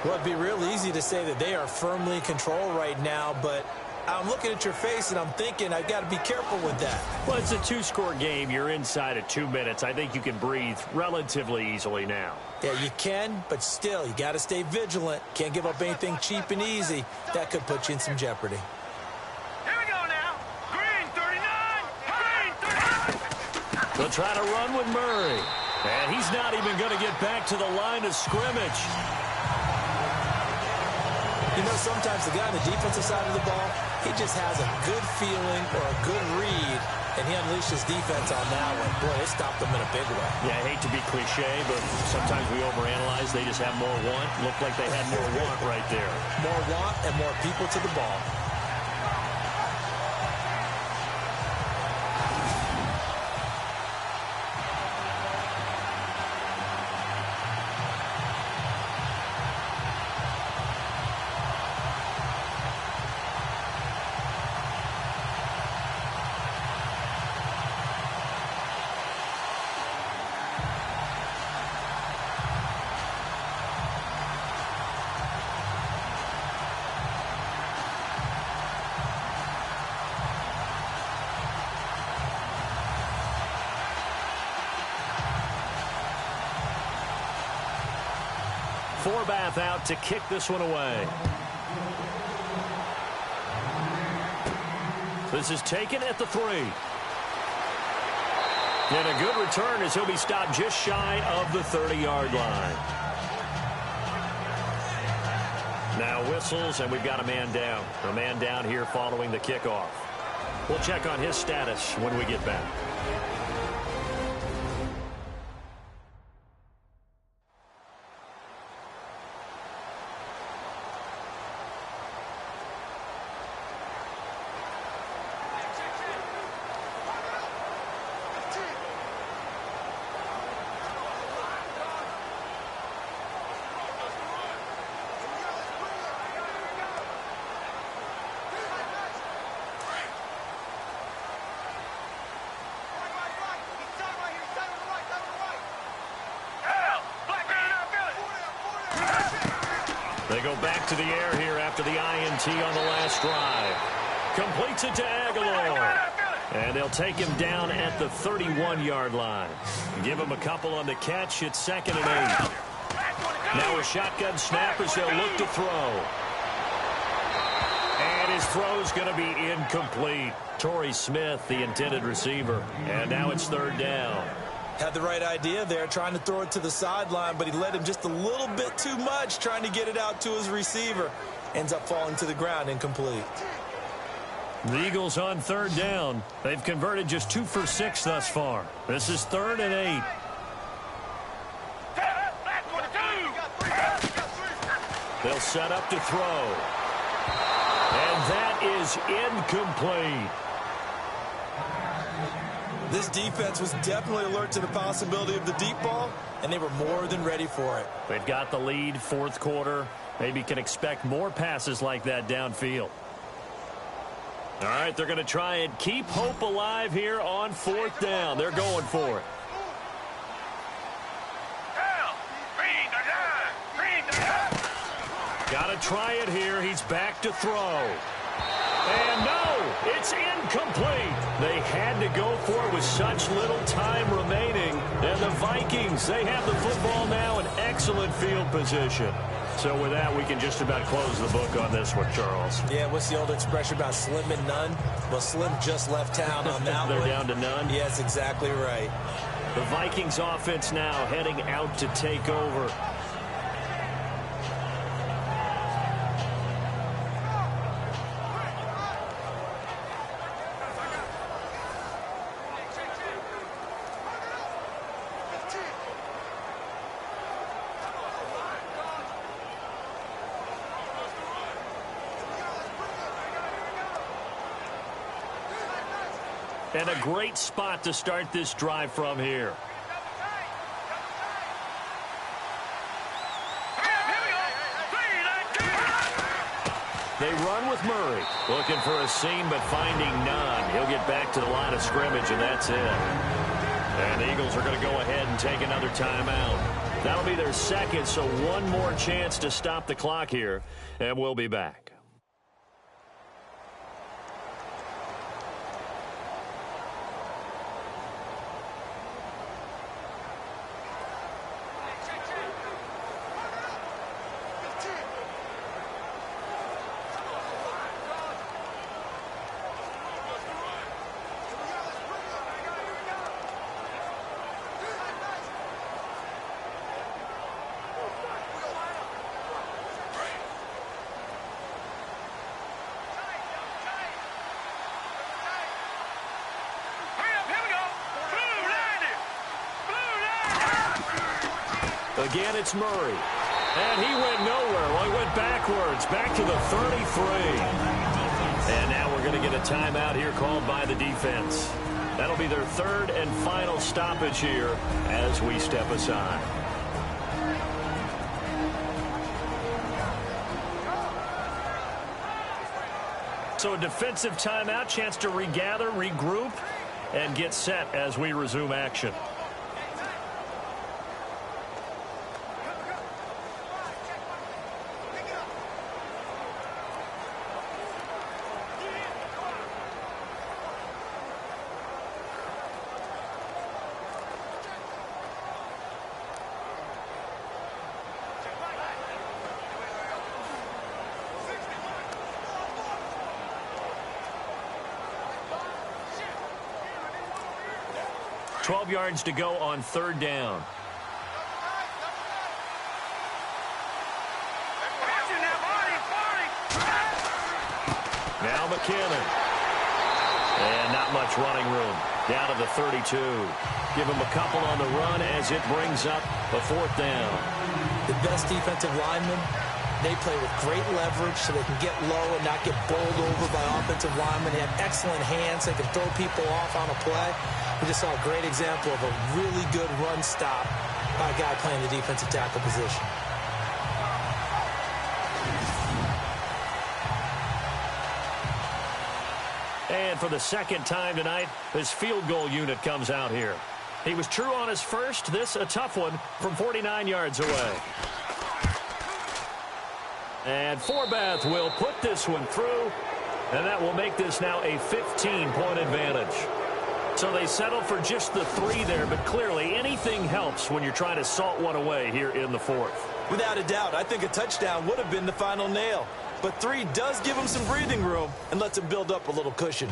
Well, it'd be real easy to say that they are firmly in control right now, but I'm looking at your face and I'm thinking I've got to be careful with that. Well, it's a 2-score game. You're inside of 2 minutes. I think you can breathe relatively easily now. Yeah, you can, but still, you got to stay vigilant. Can't give up anything cheap and easy. That could put you in some jeopardy. Here we go now. Green 39. Green 39. They'll try to run with Murray. And he's not even going to get back to the line of scrimmage. You know, sometimes the guy on the defensive side of the ball, he just has a good feeling or a good read, and he unleashed his defense on that one. Boy, it stopped them in a big way. Yeah, I hate to be cliche, but sometimes we overanalyze. They just have more want. Looked like they had more want right there. More want and more people to the ball. Forbath out to kick this one away. This is taken at the 3. And a good return as he'll be stopped just shy of the 30-yard line. Now whistles, and we've got a man down. A man down here following the kickoff. We'll check on his status when we get back. They go back to the air here after the INT on the last drive. Completes it to Aguilar. And they'll take him down at the 31-yard line. Give him a couple on the catch. It's 2nd and 8. Now a shotgun snap as they'll look to throw. And his throw's going to be incomplete. Torrey Smith, the intended receiver. And now it's 3rd down. Had the right idea there, trying to throw it to the sideline, but he led him just a little bit too much, trying to get it out to his receiver. Ends up falling to the ground, incomplete. The Eagles on 3rd down. They've converted just 2 for 6 thus far. This is 3rd and 8. They'll set up to throw. And that is incomplete. This defense was definitely alert to the possibility of the deep ball, and they were more than ready for it. They've got the lead, fourth quarter. Maybe can expect more passes like that downfield. All right, they're going to try and keep hope alive here on fourth down. They're going for it. Got to try it here. He's back to throw. And no, it's incomplete. They had to go for it with such little time remaining. And the Vikings, they have the football now in excellent field position. So with that, we can just about close the book on this one, Charles. Yeah, what's the old expression about slim and none? Well, Slim just left town on that They're one. down to none? Yes, exactly right. The Vikings offense now heading out to take over. And a great spot to start this drive from here. They run with Murray. Looking for a seam, but finding none. He'll get back to the line of scrimmage, and that's it. And the Eagles are going to go ahead and take another timeout. That'll be their second, so one more chance to stop the clock here, and we'll be back. Again, it's Murray. And he went nowhere. Well, he went backwards, back to the 33. And now we're going to get a timeout here called by the defense. That'll be their third and final stoppage here as we step aside. So a defensive timeout, chance to regather, regroup, and get set as we resume action. Yards to go on third down. Now McKinnon. And not much running room. Down to the 32. Give him a couple on the run as it brings up a fourth down. The best defensive linemen, they play with great leverage so they can get low and not get bowled over by offensive linemen. They have excellent hands. They can throw people off on a play. We just saw a great example of a really good run stop by a guy playing the defensive tackle position. And for the second time tonight, this field goal unit comes out here. He was true on his first. This a tough one from 49 yards away. And Forbath will put this one through, and that will make this now a 15-point advantage. So they settle for just the 3 there, but clearly anything helps when you're trying to salt one away here in the fourth. Without a doubt, I think a touchdown would have been the final nail. But 3 does give them some breathing room and lets them build up a little cushion.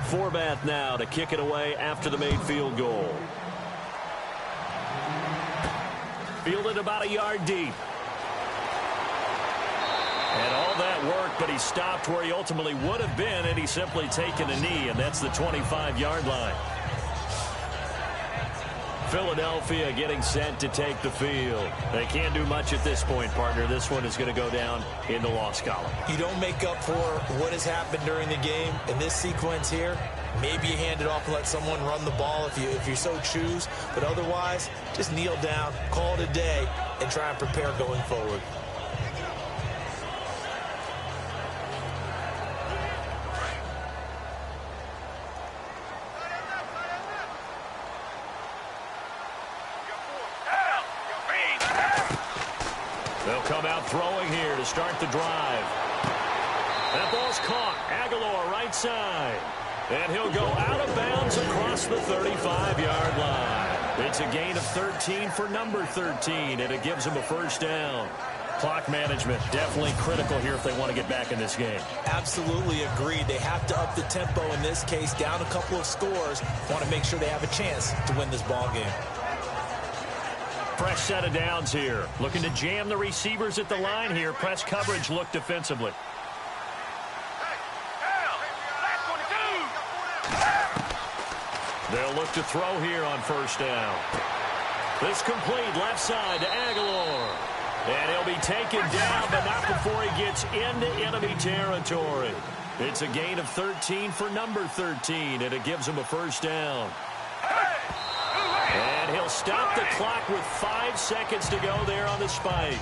Forbath now to kick it away after the made field goal. Fielded about a yard deep. And all that work, but he stopped where he ultimately would have been, and he's simply taken a knee, and that's the 25-yard line. Philadelphia getting set to take the field. They can't do much at this point, partner. This one is going to go down in the loss column. You don't make up for what has happened during the game in this sequence here. Maybe you hand it off and let someone run the ball if you so choose. But otherwise, just kneel down, call it a day, and try and prepare going forward. They'll come out throwing here to start the drive. That ball's caught. Aguilar right side. And he'll go out of bounds across the 35-yard line. It's a gain of 13 for number 13, and it gives him a first down. Clock management definitely critical here if they want to get back in this game. Absolutely agreed. They have to up the tempo in this case, down a couple of scores. Want to make sure they have a chance to win this ball game. Fresh set of downs here. Looking to jam the receivers at the line here. Press coverage look defensively. They'll look to throw here on first down. This complete left side to Aguilar. And he'll be taken down, but not before he gets into enemy territory. It's a gain of 13 for number 13, and it gives him a first down. And he'll stop the clock with 5 seconds to go there on the spike.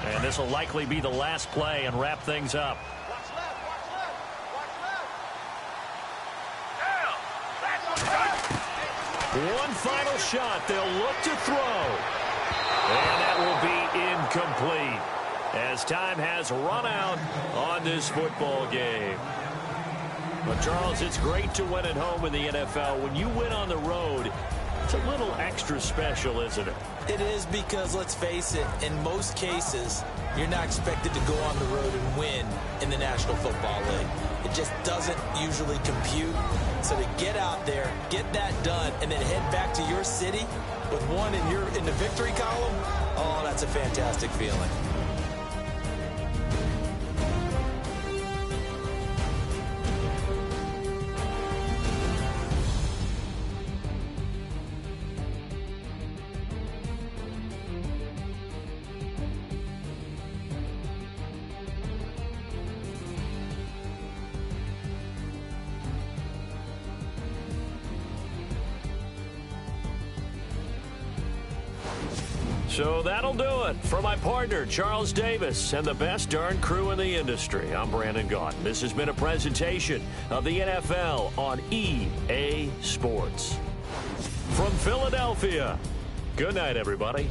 And this will likely be the last play and wrap things up. One final shot. They'll look to throw. And that will be incomplete as time has run out on this football game. But, Charles, it's great to win at home in the NFL. When you win on the road, it's a little extra special, isn't it? It is because, let's face it, in most cases, you're not expected to go on the road and win in the National Football League. It just doesn't usually compute. So to get out there, get that done, and then head back to your city with one in the victory column, oh, that's a fantastic feeling. So that'll do it for my partner, Charles Davis, and the best darn crew in the industry. I'm Brandon Gaudin. This has been a presentation of the NFL on EA Sports. From Philadelphia, good night, everybody.